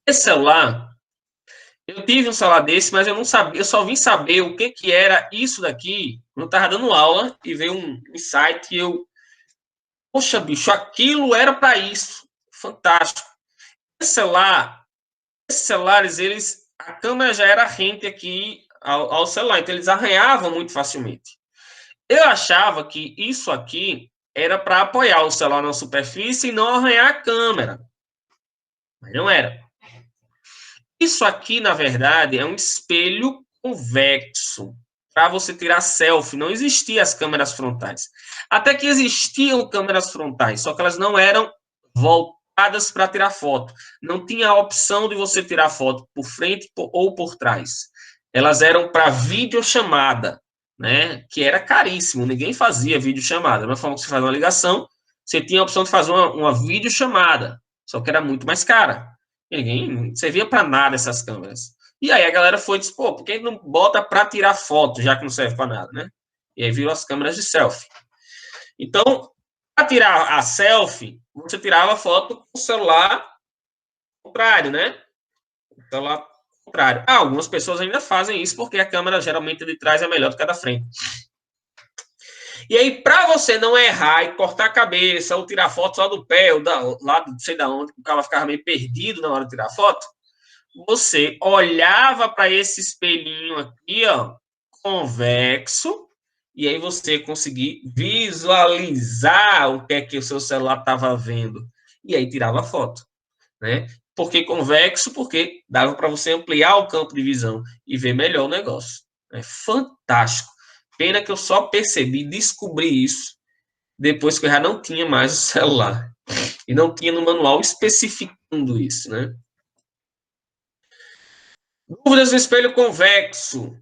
Esse celular, eu tive um celular desse, mas eu não sabia, eu só vim saber o que era isso daqui, eu estava dando aula e veio um insight e eu, poxa, bicho, aquilo era para isso, fantástico. Esse celular, esses celulares, a câmera já era rente aqui ao celular, então eles arranhavam muito facilmente. Eu achava que isso aqui era para apoiar o celular na superfície e não arranhar a câmera. Mas não era. Isso aqui, na verdade, é um espelho convexo para você tirar selfie. Não existiam as câmeras frontais. Até que existiam câmeras frontais, só que elas não eram voltadas para tirar foto. Não tinha a opção de você tirar foto por frente ou por trás. Elas eram para videochamada, né? Que era caríssimo. Ninguém fazia videochamada. Da mesma forma que você faz uma ligação, você tinha a opção de fazer uma videochamada, só que era muito mais cara. Ninguém servia para nada essas câmeras. E aí a galera foi e disse, pô, por que não bota para tirar foto, já que não serve para nada, né? E aí virou as câmeras de selfie. Então, para tirar a selfie, você tirava a foto com o celular contrário, né? O celular contrário. Algumas pessoas ainda fazem isso porque a câmera geralmente de trás é melhor do que a da frente. E aí, para você não errar e cortar a cabeça, ou tirar foto só do pé, ou lá não sei da onde, o cara ficava meio perdido na hora de tirar foto, você olhava para esse espelhinho aqui, ó, convexo, e aí você conseguia visualizar o que é que o seu celular estava vendo. E aí tirava a foto, né? Por que convexo? Porque dava para você ampliar o campo de visão e ver melhor o negócio. É fantástico. Pena que eu só percebi, descobri isso depois que eu já não tinha mais o celular. E não tinha no manual especificando isso, né? Dúvidas do espelho convexo.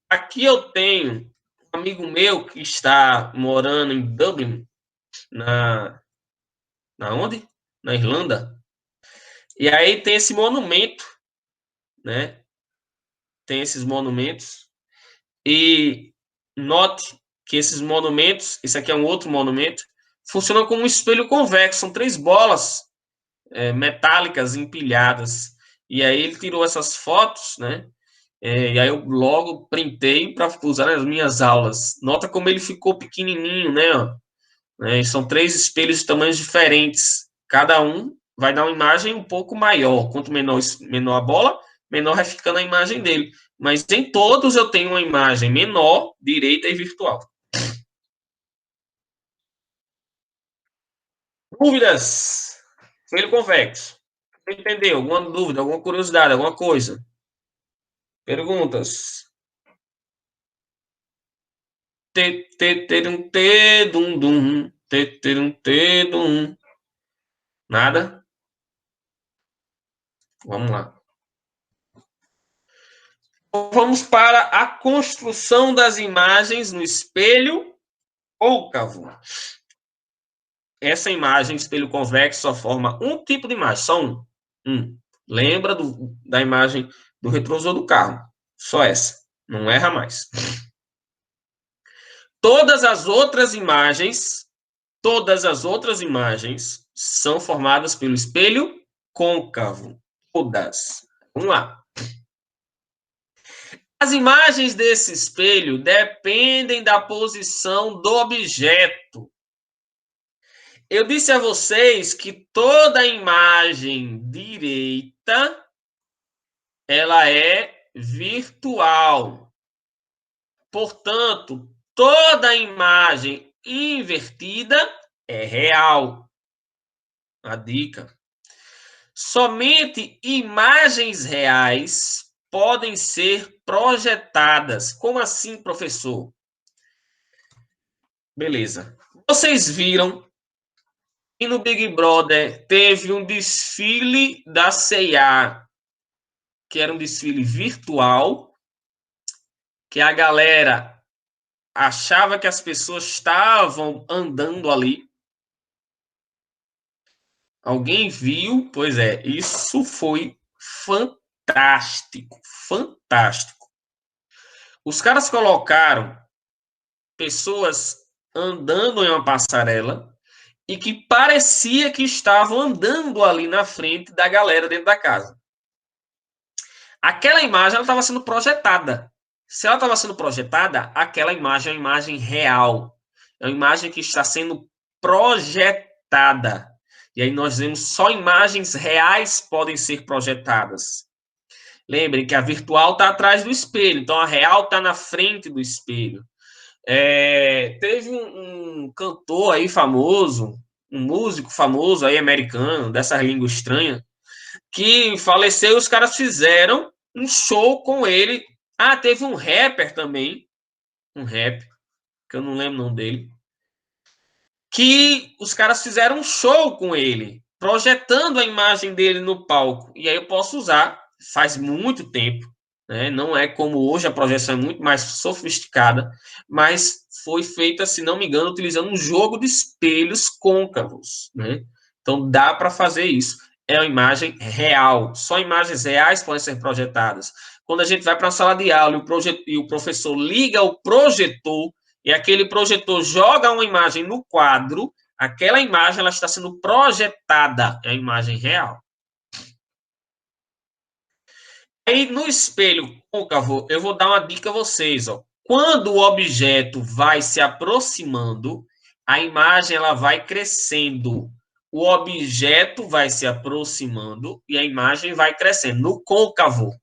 Aqui eu tenho um amigo meu que está morando em Dublin, na onde? Na Irlanda. E aí tem esse monumento, né? Tem esses monumentos. E note que esses monumentos, esse aqui é um outro monumento, funcionam como um espelho convexo. São 3 bolas metálicas empilhadas. E aí ele tirou essas fotos, né? E aí eu logo printei para usar nas minhas aulas. Nota como ele ficou pequenininho, né? São 3 espelhos de tamanhos diferentes. Cada um vai dar uma imagem um pouco maior. Quanto menor a bola, menor vai ficando a imagem dele. Mas em todos eu tenho uma imagem menor, direita e virtual. Dúvidas? Espelho convexo. Entendeu? Alguma dúvida, alguma curiosidade, alguma coisa? Perguntas? Nada? Vamos lá. Vamos para a construção das imagens no espelho côncavo. Essa imagem, espelho convexo, só forma um tipo de imagem, só um. Lembra da imagem do retrovisor do carro. Só essa. Não erra mais. Todas as outras imagens são formadas pelo espelho côncavo. Todas. Vamos lá. As imagens desse espelho dependem da posição do objeto. Eu disse a vocês que toda imagem direita ela é virtual. Portanto, toda imagem invertida é real. A dica. Somente imagens reais podem ser projetadas. Como assim, professor? Beleza. Vocês viram que no Big Brother teve um desfile da C&A, que era um desfile virtual, que a galera achava que as pessoas estavam andando ali. Alguém viu? Pois é, isso foi fantástico, fantástico. Os caras colocaram pessoas andando em uma passarela e que parecia que estavam andando ali na frente da galera dentro da casa. Aquela imagem ela estava sendo projetada. Se ela estava sendo projetada, aquela imagem é uma imagem real. É uma imagem que está sendo projetada. E aí nós vemos só imagens reais podem ser projetadas. Lembrem que a virtual está atrás do espelho, então a real está na frente do espelho. Teve um cantor aí famoso, um músico famoso aí americano, dessas línguas estranhas, que faleceu e os caras fizeram um show com ele. Ah, teve um rapper também, um rap, que eu não lembro o nome dele, que os caras fizeram um show com ele, projetando a imagem dele no palco. E aí eu posso usar, faz muito tempo, né? Não é como hoje, a projeção é muito mais sofisticada, mas foi feita, se não me engano, utilizando um jogo de espelhos côncavos, né? Então dá para fazer isso. É uma imagem real. Só imagens reais podem ser projetadas. Quando a gente vai para a sala de aula e o professor liga o projetor e aquele projetor joga uma imagem no quadro, aquela imagem ela está sendo projetada, é a imagem real. Aí, no espelho côncavo, eu vou dar uma dica a vocês, ó. Quando o objeto vai se aproximando, a imagem ela vai crescendo. O objeto vai se aproximando e a imagem vai crescendo. No côncavo,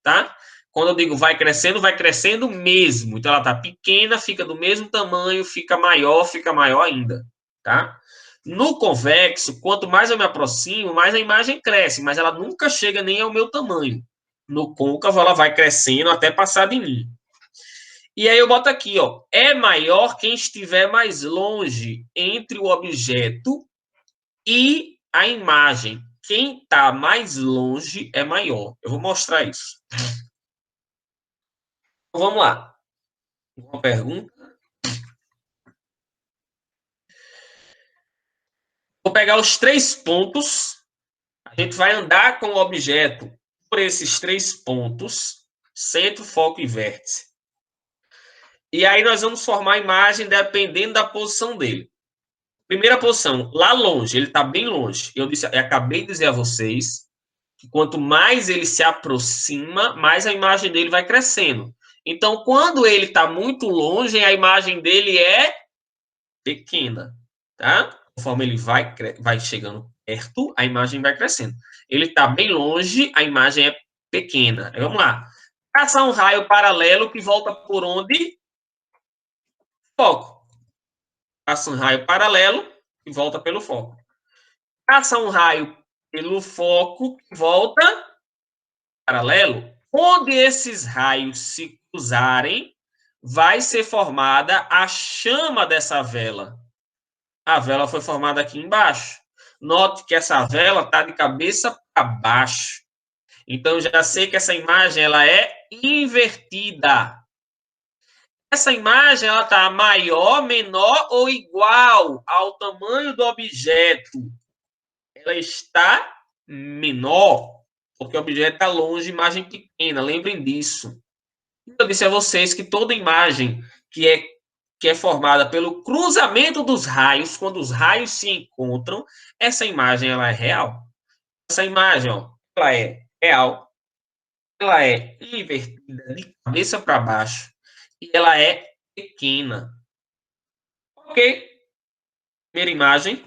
tá? Quando eu digo vai crescendo mesmo. Então, ela tá pequena, fica do mesmo tamanho, fica maior ainda, tá? No convexo, quanto mais eu me aproximo, mais a imagem cresce, mas ela nunca chega nem ao meu tamanho. No côncavo, ela vai crescendo até passar de mim. E aí eu boto aqui, ó, é maior quem estiver mais longe entre o objeto e a imagem. Quem está mais longe é maior. Eu vou mostrar isso. Então, vamos lá. Uma pergunta. Vou pegar os 3 pontos. A gente vai andar com o objeto por esses 3 pontos, centro, foco e vértice. E aí nós vamos formar a imagem dependendo da posição dele. Primeira posição, lá longe, ele está bem longe. Eu acabei de dizer a vocês que quanto mais ele se aproxima, mais a imagem dele vai crescendo. Então, quando ele está muito longe, a imagem dele é pequena, tá? Conforme ele vai chegando perto, a imagem vai crescendo. Ele está bem longe, a imagem é pequena. Vamos lá. Traça um raio paralelo que volta por onde? Foco. Traça um raio paralelo que volta pelo foco. Traça um raio pelo foco que volta paralelo. Onde esses raios se cruzarem, vai ser formada a chama dessa vela. A vela foi formada aqui embaixo. Note que essa vela está de cabeça para baixo. Então, eu já sei que essa imagem ela é invertida. Essa imagem ela está maior, menor ou igual ao tamanho do objeto. Ela está menor, porque o objeto está longe, imagem pequena. Lembrem disso. Eu disse a vocês que toda imagem que é formada pelo cruzamento dos raios, quando os raios se encontram, essa imagem ela é real. Essa imagem, ó, ela é real, ela é invertida de cabeça para baixo e ela é pequena. Ok? Primeira imagem.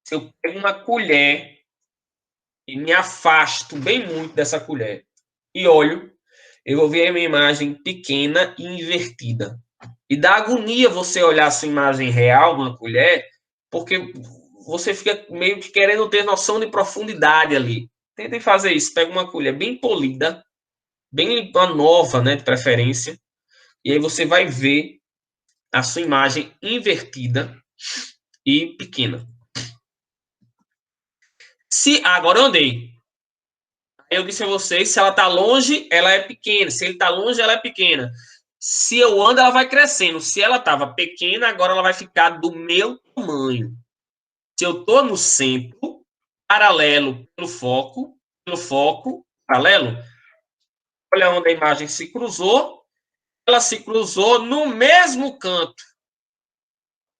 Se eu pego uma colher e me afasto bem muito dessa colher e olho, eu vou ver a minha imagem pequena e invertida. E dá agonia você olhar a sua imagem real numa colher, porque você fica meio que querendo ter noção de profundidade ali. Tentem fazer isso. Pega uma colher bem polida, bem limpa, nova, né, de preferência, e aí você vai ver a sua imagem invertida e pequena. Agora eu andei. Eu disse a vocês, se ela está longe, ela é pequena. Se ele está longe, ela é pequena. Se eu ando, ela vai crescendo. Se ela estava pequena, agora ela vai ficar do meu tamanho. Se eu estou no centro, paralelo pelo foco, paralelo, olha onde a imagem se cruzou, ela se cruzou no mesmo canto.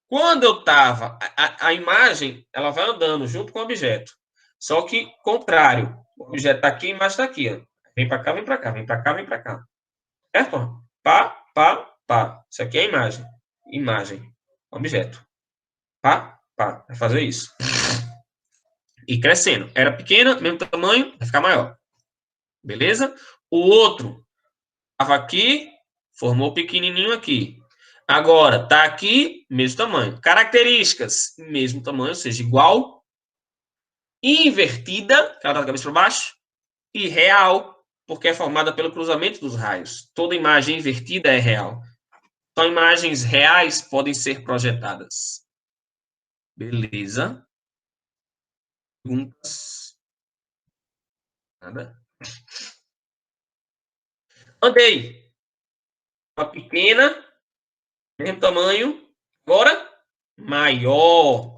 Quando eu estava, a imagem, ela vai andando junto com o objeto. Só que, contrário, o objeto está aqui, a imagem está aqui. Ó. Vem para cá, vem para cá, vem para cá, vem para cá. Certo? Pá, pá, pá. Isso aqui é a imagem. Imagem. Objeto. Pá, pá. Vai fazer isso. E crescendo. Era pequena, mesmo tamanho, vai ficar maior. Beleza? O outro estava aqui, formou pequenininho aqui. Agora, está aqui, mesmo tamanho. Características, mesmo tamanho, ou seja, igual. Invertida, que ela está da cabeça para baixo. E real, porque é formada pelo cruzamento dos raios. Toda imagem invertida é real. Só imagens reais podem ser projetadas. Beleza? Perguntas? Nada? Andei. Uma pequena, mesmo tamanho. Agora, maior.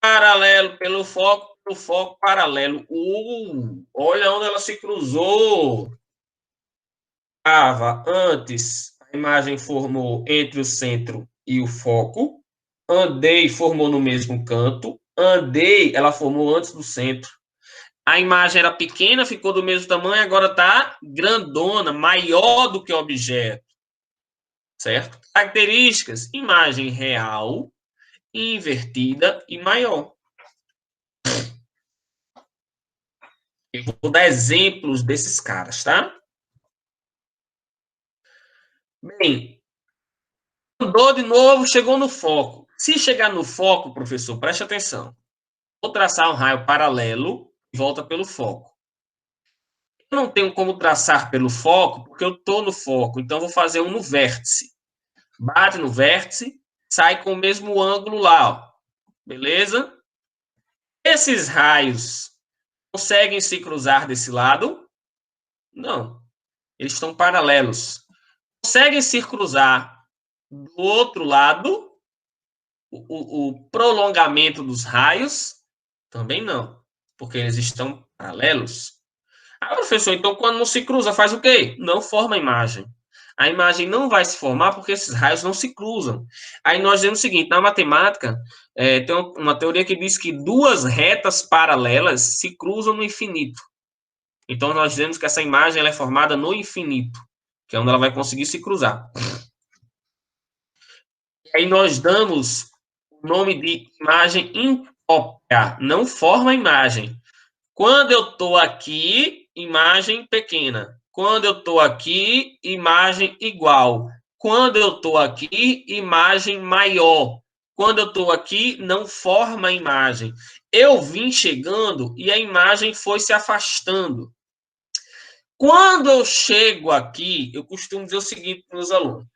Paralelo pelo foco paralelo. Olha onde ela se cruzou. Antes, a imagem formou entre o centro e o foco. Andei, formou no mesmo canto. andei, ela formou antes do centro. A imagem era pequena, ficou do mesmo tamanho, agora está grandona, maior do que o objeto. Certo? Características: imagem real, invertida e maior. Eu vou dar exemplos desses caras, tá? Bem, andou de novo, chegou no foco. Se chegar no foco, professor, preste atenção. Vou traçar um raio paralelo e volta pelo foco. Eu não tenho como traçar pelo foco, porque eu estou no foco. Então, eu vou fazer um no vértice. Bate no vértice, sai com o mesmo ângulo lá, ó. Beleza? Esses raios conseguem se cruzar desse lado? Não. Eles estão paralelos. Conseguem se cruzar do outro lado? O prolongamento dos raios? Também não. Porque eles estão paralelos. Ah, professor, então quando não se cruza, faz o quê? Não forma a imagem. A imagem não vai se formar porque esses raios não se cruzam. Aí nós dizemos o seguinte, na matemática, tem uma teoria que diz que duas retas paralelas se cruzam no infinito. Então nós dizemos que essa imagem ela é formada no infinito, que é onde ela vai conseguir se cruzar. E aí nós damos o nome de imagem imprópria, não forma a imagem. Quando eu estou aqui, imagem pequena. Quando eu estou aqui, imagem igual. Quando eu estou aqui, imagem maior. Quando eu estou aqui, não forma a imagem. Eu vim chegando e a imagem foi se afastando. Quando eu chego aqui, eu costumo dizer o seguinte para os alunos.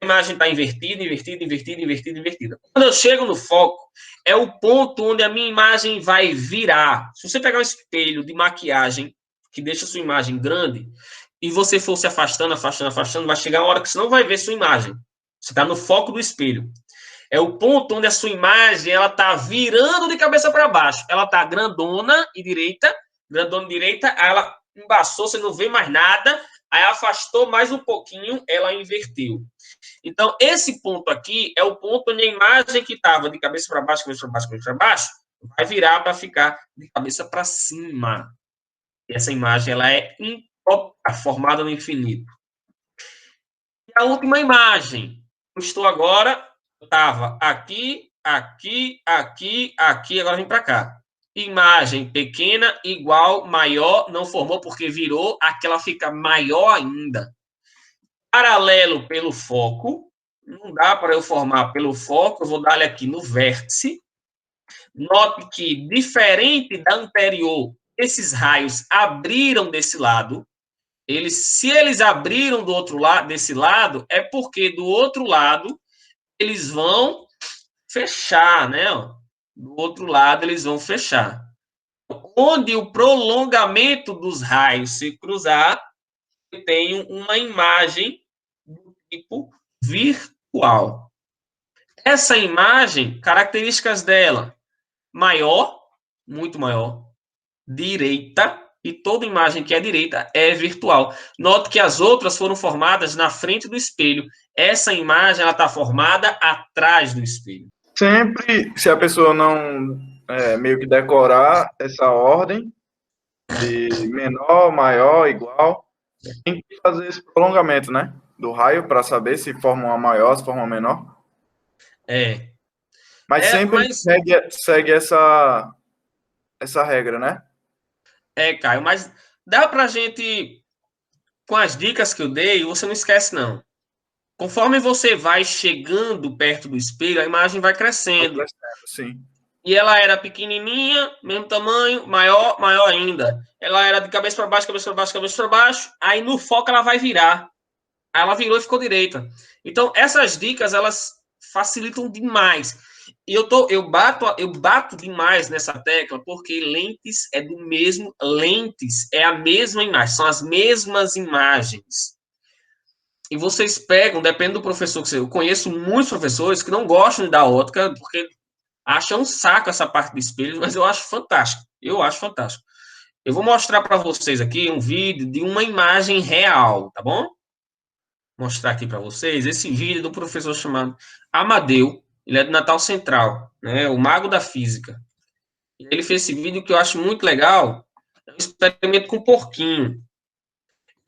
A imagem está invertida, invertida, invertida, invertida, invertida. Quando eu chego no foco, é o ponto onde a minha imagem vai virar. Se você pegar um espelho de maquiagem que deixa a sua imagem grande e você for se afastando, afastando, afastando, vai chegar uma hora que você não vai ver sua imagem. Você está no foco do espelho. É o ponto onde a sua imagem ela está virando de cabeça para baixo. Ela está grandona e direita, aí ela embaçou, você não vê mais nada, aí afastou mais um pouquinho, ela inverteu. Então, esse ponto aqui é o ponto onde a imagem que estava de cabeça para baixo, cabeça para baixo, cabeça para baixo, vai virar para ficar de cabeça para cima. E essa imagem ela é formada no infinito. E a última imagem, eu estou agora, eu estava aqui, aqui, aqui, aqui, agora vem para cá. Imagem pequena, igual, maior, não formou porque virou, aquela fica maior ainda. Paralelo pelo foco, não dá para eu formar pelo foco, eu vou dar ele aqui no vértice. Note que, diferente da anterior, esses raios abriram desse lado. Se eles abriram do outro lado, desse lado, é porque do outro lado eles vão fechar, né? Do outro lado eles vão fechar. Onde o prolongamento dos raios se cruzar, eu tenho uma imagem do tipo virtual. Essa imagem, características dela, maior, muito maior, direita, e toda imagem que é direita é virtual. Note que as outras foram formadas na frente do espelho. Essa imagem ela está formada atrás do espelho. Sempre, se a pessoa não meio que decorar essa ordem de menor, maior, igual, tem que fazer esse prolongamento, né? Do raio para saber se forma uma maior, se forma uma menor. Mas sempre Mas segue essa regra, né? Caio, mas dá pra gente, com as dicas que eu dei, você não esquece, não. Conforme você vai chegando perto do espelho, a imagem vai crescendo. Sim. E ela era pequenininha, mesmo tamanho, maior, maior ainda. Ela era de cabeça para baixo, cabeça para baixo, cabeça para baixo. Aí no foco ela vai virar. Aí ela virou e ficou direita. Então essas dicas elas facilitam demais. E eu bato demais nessa tecla porque lentes é a mesma imagem, são as mesmas imagens. E vocês pegam, depende do professor que você. Eu conheço muitos professores que não gostam de dar ótica porque acham um saco essa parte do espelho, mas eu acho fantástico. Eu acho fantástico. Eu vou mostrar para vocês aqui um vídeo de uma imagem real, tá bom? Mostrar aqui para vocês esse vídeo do professor chamado Amadeu. Ele é do Natal Central. né? O mago da física. Ele fez esse vídeo que eu acho muito legal. É um experimento com porquinho.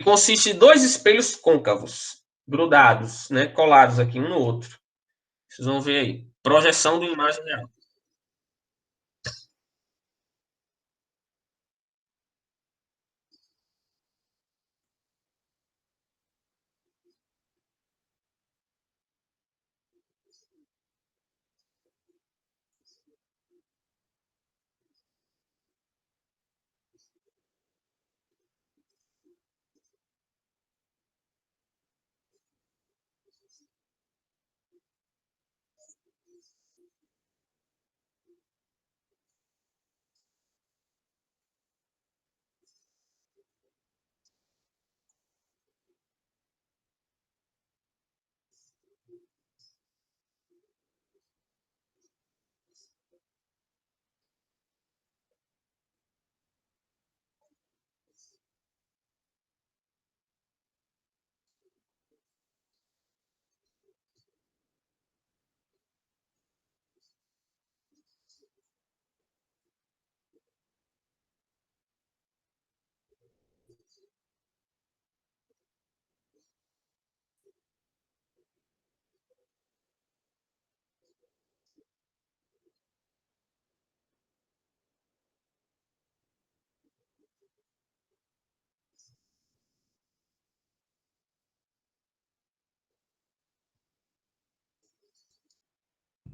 Consiste em dois espelhos côncavos, grudados, né? Colados aqui um no outro. Vocês vão ver aí. Projeção de imagem real.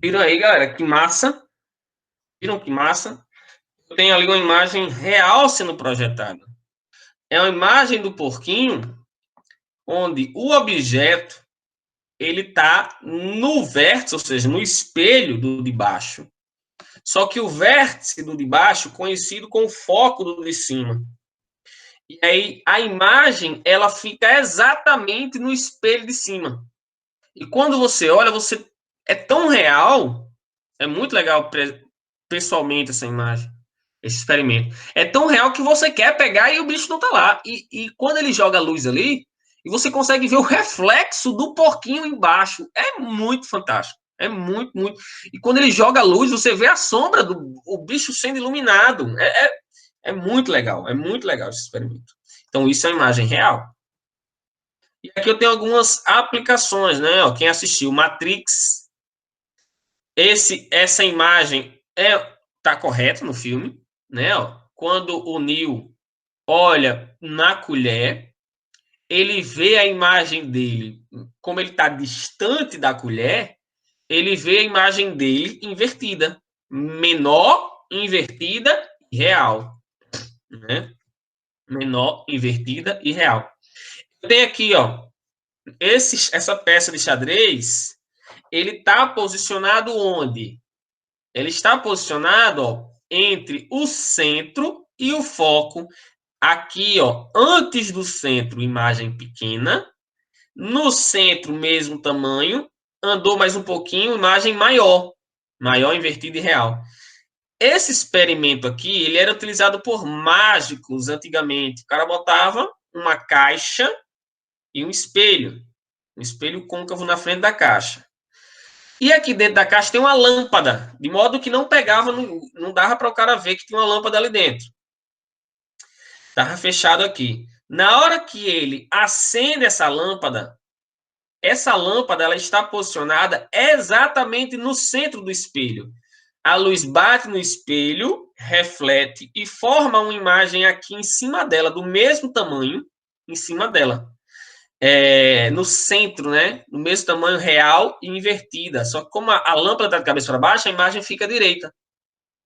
Viram aí, galera? Que massa. Viram que massa? Tem ali uma imagem real sendo projetada. É uma imagem do porquinho onde o objeto ele está no vértice, ou seja, no espelho do de baixo. Só que o vértice do de baixo coincide com o foco do de cima. E aí a imagem ela fica exatamente no espelho de cima. E quando você olha, você é tão real, é muito legal pessoalmente essa imagem, esse experimento. É tão real que você quer pegar e o bicho não tá lá. E quando ele joga a luz ali, e você consegue ver o reflexo do porquinho embaixo. É muito fantástico. É muito, muito. E quando ele joga a luz, você vê a sombra do o bicho sendo iluminado. É muito legal. É muito legal esse experimento. Então, isso é uma imagem real. E aqui eu tenho algumas aplicações, né? Ó, quem assistiu Matrix, essa imagem tá correta no filme, né? Ó, quando o Neo olha na colher, ele vê a imagem dele, como ele está distante da colher, ele vê a imagem dele invertida, menor, invertida e real, né? Menor, invertida e real. Tem aqui, ó, essa peça de xadrez, ele está posicionado onde? Ele está posicionado, ó, entre o centro e o foco. Aqui, ó, antes do centro, imagem pequena. No centro, mesmo tamanho. Andou mais um pouquinho, imagem maior. Maior, invertida e real. Esse experimento aqui, ele era utilizado por mágicos antigamente. O cara botava uma caixa e um espelho. Um espelho côncavo na frente da caixa. E aqui dentro da caixa tem uma lâmpada, de modo que não pegava, não dava para o cara ver que tinha uma lâmpada ali dentro. Estava fechado aqui. Na hora que ele acende essa lâmpada ela está posicionada exatamente no centro do espelho. A luz bate no espelho, reflete e forma uma imagem aqui em cima dela, do mesmo tamanho, em cima dela. No centro, né? No mesmo tamanho real e invertida. Só que como a lâmpada está de cabeça para baixo, a imagem fica direita.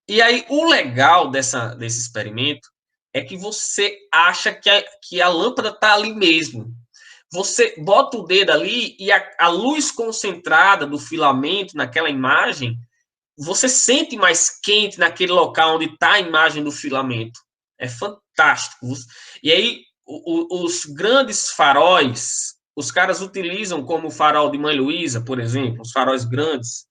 E aí, o legal desse experimento é que você acha que a lâmpada está ali mesmo. Você bota o dedo ali e a luz concentrada do filamento naquela imagem, você sente mais quente naquele local onde está a imagem do filamento. É fantástico. E aí, os grandes faróis, os caras utilizam como o farol de Mãe Luísa, por exemplo, os faróis grandes,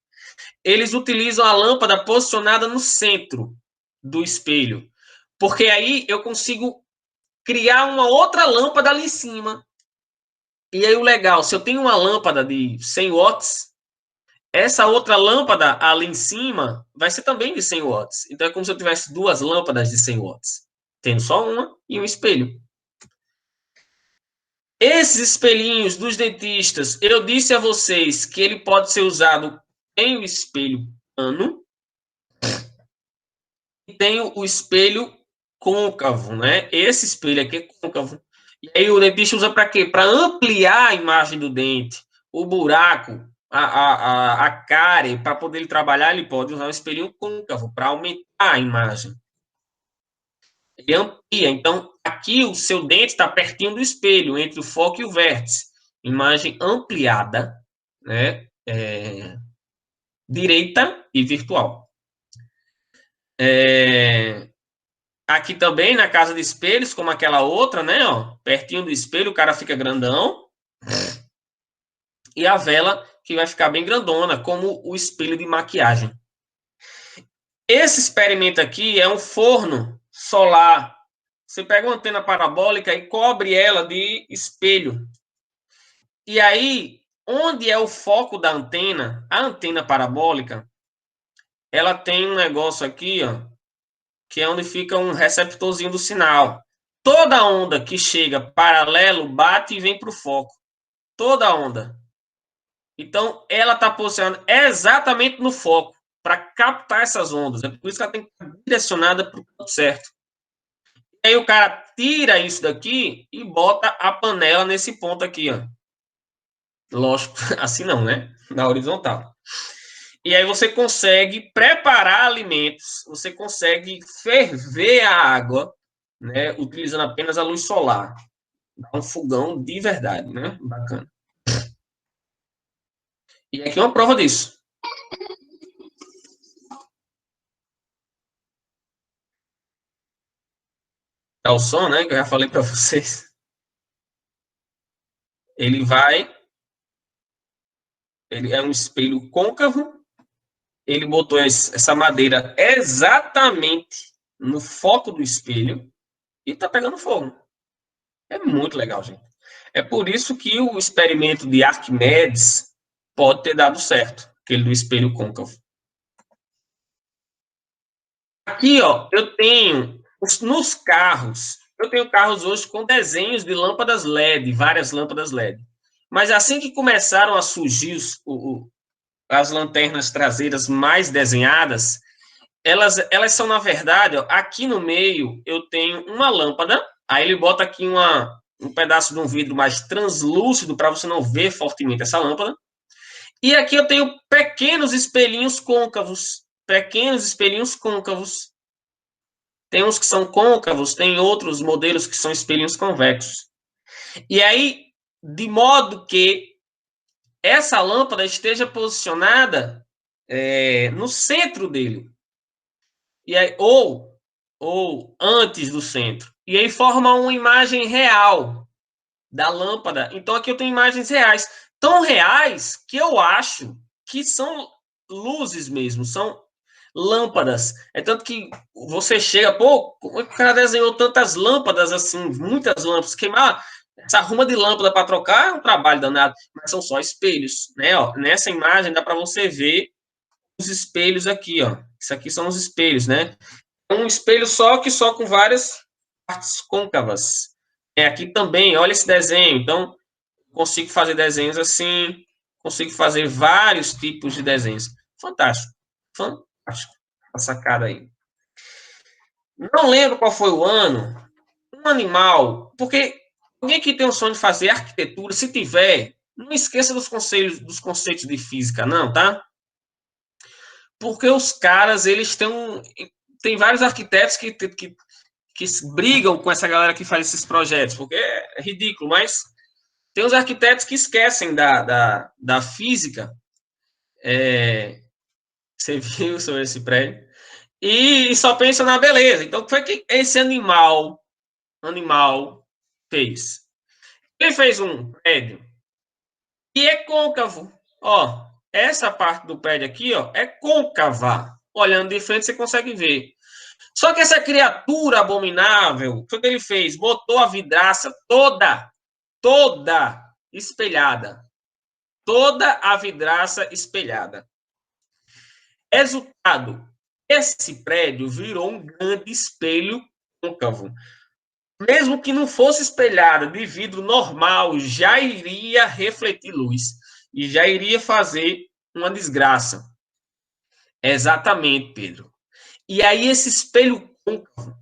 eles utilizam a lâmpada posicionada no centro do espelho. Porque aí eu consigo criar uma outra lâmpada ali em cima. E aí o legal, se eu tenho uma lâmpada de 100 watts, essa outra lâmpada ali em cima vai ser também de 100 watts. Então é como se eu tivesse duas lâmpadas de 100 watts, tendo só uma e um espelho. Esses espelhinhos dos dentistas, eu disse a vocês que ele pode ser usado em um espelho plano e tem o espelho côncavo, né? Esse espelho aqui é côncavo. E aí o dentista usa para quê? Para ampliar a imagem do dente, o buraco, a cárie, para poder ele trabalhar, ele pode usar um espelhinho côncavo para aumentar a imagem. Ele amplia. Então, aqui o seu dente está pertinho do espelho, entre o foco e o vértice. Imagem ampliada, né? Direita e virtual. Aqui também, na casa de espelhos, como aquela outra, né? Ó, pertinho do espelho, o cara fica grandão. E a vela, que vai ficar bem grandona, como o espelho de maquiagem. Esse experimento aqui é um forno solar. Você pega uma antena parabólica e cobre ela de espelho. E aí, onde é o foco da antena, a antena parabólica, ela tem um negócio aqui, ó, que é onde fica um receptorzinho do sinal. Toda onda que chega paralelo bate e vem para o foco. Toda onda. Então, ela está posicionada exatamente no foco para captar essas ondas. É por isso que ela tem que estar direcionada para o ponto certo. E aí o cara tira isso daqui e bota a panela nesse ponto aqui, ó. Lógico, assim não, né? Na horizontal. E aí você consegue preparar alimentos, você consegue ferver a água, né? Utilizando apenas a luz solar. Dá um fogão de verdade, né? Bacana. E aqui é uma prova disso. É o som, né? Que eu já falei para vocês. Ele é um espelho côncavo. Ele botou essa madeira exatamente no foco do espelho e tá pegando fogo. É muito legal, gente. É por isso que o experimento de Arquimedes pode ter dado certo, aquele do espelho côncavo. Aqui, ó, eu tenho nos carros, eu tenho carros hoje com desenhos de lâmpadas LED, várias lâmpadas LED. Mas assim que começaram a surgir as lanternas traseiras mais desenhadas, elas são, na verdade, ó, aqui no meio eu tenho uma lâmpada, aí ele bota aqui um pedaço de um vidro mais translúcido para você não ver fortemente essa lâmpada. E aqui eu tenho pequenos espelhinhos côncavos. Pequenos espelhinhos côncavos. Tem uns que são côncavos, tem outros modelos que são espelhinhos convexos. E aí, de modo que essa lâmpada esteja posicionada no centro dele. E aí, ou antes do centro. E aí forma uma imagem real da lâmpada. Então aqui eu tenho imagens reais. Tão reais que eu acho que são luzes mesmo, são lâmpadas. É tanto que você chega, pô, como é que o cara desenhou tantas lâmpadas assim, muitas lâmpadas, queimar essa ruma de lâmpada para trocar é um trabalho danado, mas são só espelhos, né? Ó, nessa imagem dá para você ver os espelhos aqui, ó. Isso aqui são os espelhos, né? Um espelho só que só com várias partes côncavas. Aqui também, olha esse desenho. Então, consigo fazer desenhos assim, consigo fazer vários tipos de desenhos. Fantástico, fantástico. A sacada aí. Não lembro qual foi o ano. Um animal, porque alguém que tem o sonho de fazer arquitetura, se tiver, não esqueça dos conceitos de física, não, tá? Porque os caras, eles tem vários arquitetos que brigam com essa galera que faz esses projetos, porque é ridículo, mas tem os arquitetos que esquecem da física. Você viu sobre esse prédio? E só pensam na beleza. Então, o que foi que esse animal fez? Ele fez um prédio e é côncavo. Ó, essa parte do prédio aqui, ó, é côncava. Olhando de frente, você consegue ver. Só que essa criatura abominável, o que ele fez? Botou a vidraça toda espelhada. toda a vidraça espelhada. Resultado, esse prédio virou um grande espelho côncavo. Mesmo que não fosse espelhado de vidro normal, já iria refletir luz e já iria fazer uma desgraça. Exatamente, Pedro. E aí esse espelho côncavo,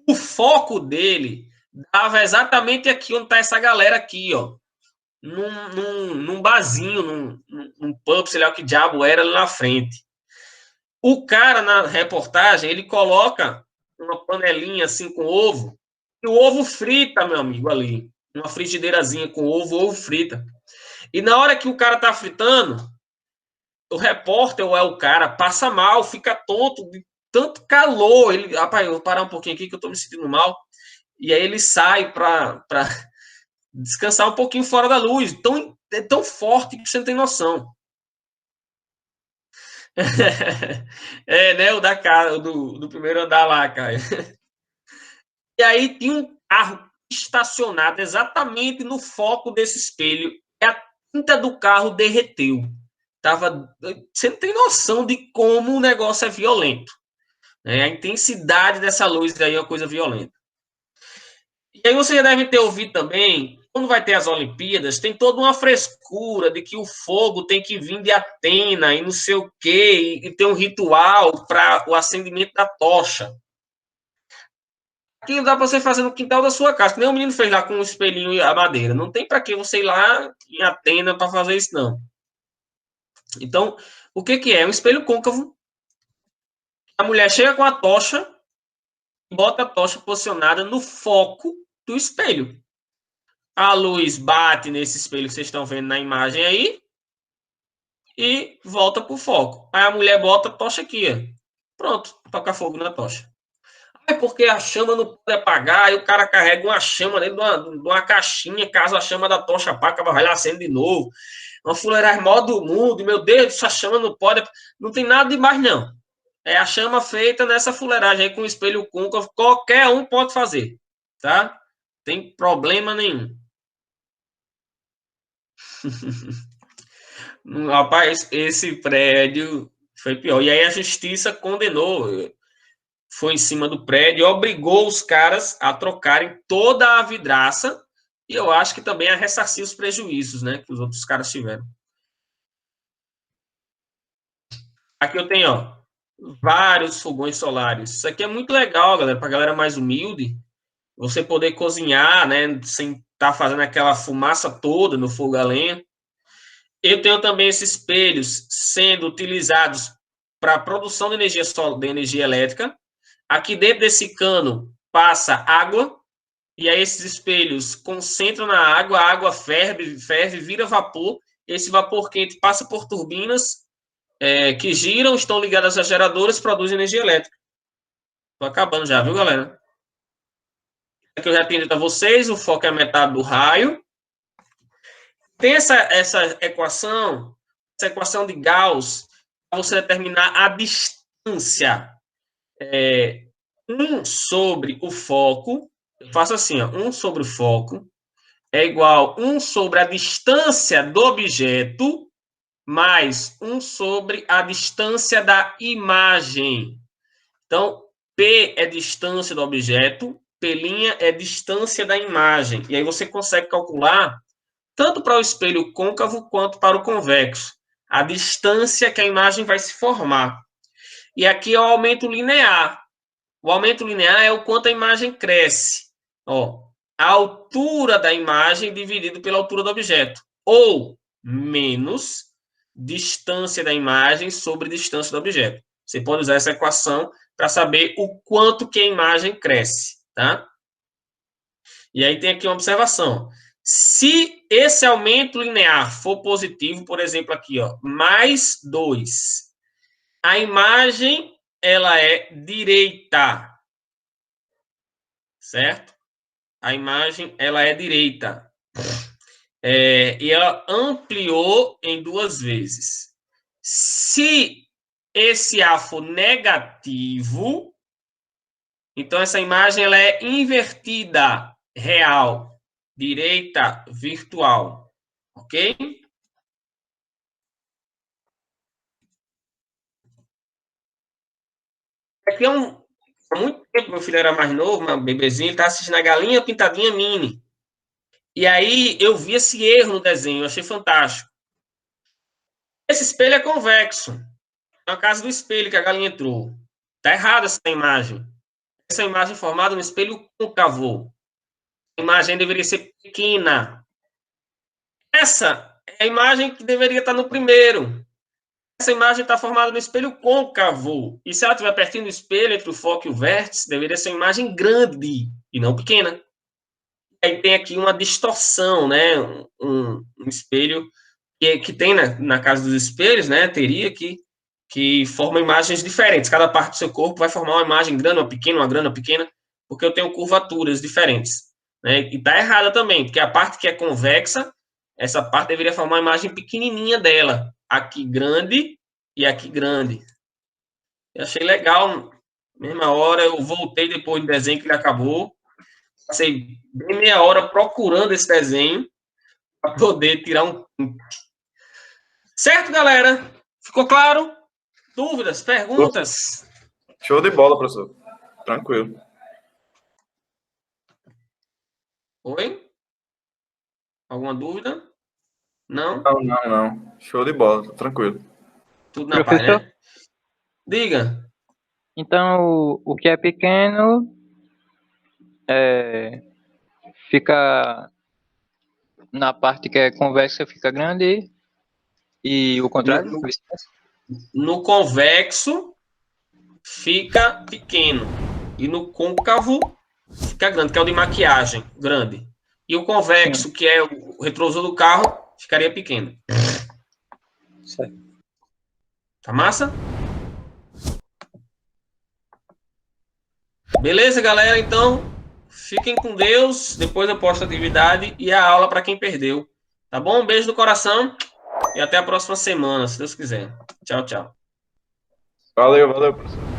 o foco dele dava exatamente aqui onde está essa galera aqui, ó. Num barzinho, num pub, sei lá o que diabo era, ali na frente. O cara, na reportagem, ele coloca uma panelinha assim com ovo, e o ovo frita, meu amigo, ali. Uma frigideirazinha com ovo frita. E na hora que o cara tá fritando, o repórter ou é o cara passa mal, fica tonto de tanto calor. Ele, rapaz, eu vou parar um pouquinho aqui que eu tô me sentindo mal. E aí ele sai para descansar um pouquinho fora da luz. É tão forte que você não tem noção. É, né? O da cara, do primeiro andar lá, cara. E aí tinha um carro estacionado exatamente no foco desse espelho. E a tinta do carro derreteu. Você não tem noção de como o negócio é violento. Né? A intensidade dessa luz aí é uma coisa violenta. E aí você já deve ter ouvido também, quando vai ter as Olimpíadas, tem toda uma frescura de que o fogo tem que vir de Atena e não sei o quê, e tem um ritual para o acendimento da tocha. Aquilo dá para você fazer no quintal da sua casa, que nem o menino fez lá com o espelhinho e a madeira. Não tem para que você ir lá em Atena para fazer isso, não. Então, o que que é? Um espelho côncavo. A mulher chega com a tocha, bota a tocha posicionada no foco do espelho. A luz bate nesse espelho que vocês estão vendo na imagem aí e volta para o foco. Aí a mulher bota a tocha aqui, ó. Pronto, toca fogo na tocha. É porque a chama não pode apagar, aí o cara carrega uma chama dentro de uma caixinha, caso a chama da tocha apague, vai lá, acende de novo. Uma fuleiragem maior do mundo, meu Deus, essa chama não pode. Não tem nada demais, não. É a chama feita nessa fuleiragem aí com espelho côncavo, qualquer um pode fazer, tá? Tem problema nenhum. Rapaz, esse prédio foi pior. E aí a justiça condenou, foi em cima do prédio, obrigou os caras a trocarem toda a vidraça e eu acho que também a ressarcir os prejuízos, né, que os outros caras tiveram. Aqui eu tenho, ó, vários fogões solares. Isso aqui é muito legal, galera, para galera mais humilde, você poder cozinhar, né, sem estar tá fazendo aquela fumaça toda no fogo a lenha. Eu tenho também esses espelhos sendo utilizados para a produção de energia elétrica. Aqui dentro desse cano passa água, e aí esses espelhos concentram na água, a água ferve, vira vapor, esse vapor quente passa por turbinas que giram, estão ligadas a geradores, produzem energia elétrica. Estou acabando já, viu, galera? Aqui eu já tenho dito a vocês, o foco é a metade do raio. Tem essa equação de Gauss, para você determinar a distância. 1 sobre o foco, eu faço assim, ó, 1 sobre o foco é igual a 1 sobre a distância do objeto mais 1 sobre a distância da imagem. Então, P é distância do objeto, P' é distância da imagem. E aí você consegue calcular tanto para o espelho côncavo quanto para o convexo, a distância que a imagem vai se formar. E aqui é o aumento linear. O aumento linear é o quanto a imagem cresce. Ó, a altura da imagem dividido pela altura do objeto. Ou menos distância da imagem sobre distância do objeto. Você pode usar essa equação para saber o quanto que a imagem cresce, tá? E aí tem aqui uma observação. Se esse aumento linear for positivo, por exemplo, aqui, ó, mais 2, a imagem ela é direita, certo? A imagem ela é direita. E ela ampliou em 2 vezes. Se esse A for negativo, então essa imagem ela é invertida, real, direita virtual, ok? Aqui há muito tempo, meu filho era mais novo, meu bebezinho, ele estava assistindo a Galinha Pintadinha Mini. E aí eu vi esse erro no desenho, eu achei fantástico. Esse espelho é convexo. É a casa do espelho que a galinha entrou. Está errada essa imagem. Essa imagem é formada no espelho côncavo. A imagem deveria ser pequena. Essa é a imagem que deveria estar no primeiro. Essa imagem está formada no espelho côncavo. E se ela estiver pertinho do espelho, entre o foco e o vértice, deveria ser uma imagem grande e não pequena. Aí tem aqui uma distorção, né? Um espelho que tem na casa dos espelhos, né? Teria que forma imagens diferentes. Cada parte do seu corpo vai formar uma imagem grande, uma pequena, uma grande, uma pequena, porque eu tenho curvaturas diferentes. Né? E está errada também, porque a parte que é convexa, essa parte deveria formar uma imagem pequenininha dela. Aqui grande e aqui grande. Eu achei legal. Mesma hora, eu voltei depois do desenho que ele acabou. Passei bem meia hora procurando esse desenho para poder tirar um. Certo, galera? Ficou claro? Dúvidas, perguntas? Show de bola, professor. Tranquilo. Oi? Alguma dúvida? Não? Não. Show de bola, tranquilo. Tudo na paz, Professor, né? Diga. então o que é pequeno fica na parte que é convexa, fica grande, e o contrário? No convexo fica pequeno. E no côncavo fica grande, que é o de maquiagem, grande. E o convexo, Sim. que é o retrovisor do carro, ficaria pequeno. Certo. Tá massa? Beleza, galera? Então, fiquem com Deus. Depois eu posto a atividade e a aula para quem perdeu. Tá bom? Um beijo no coração e até a próxima semana, se Deus quiser. Tchau, tchau. Valeu, professor.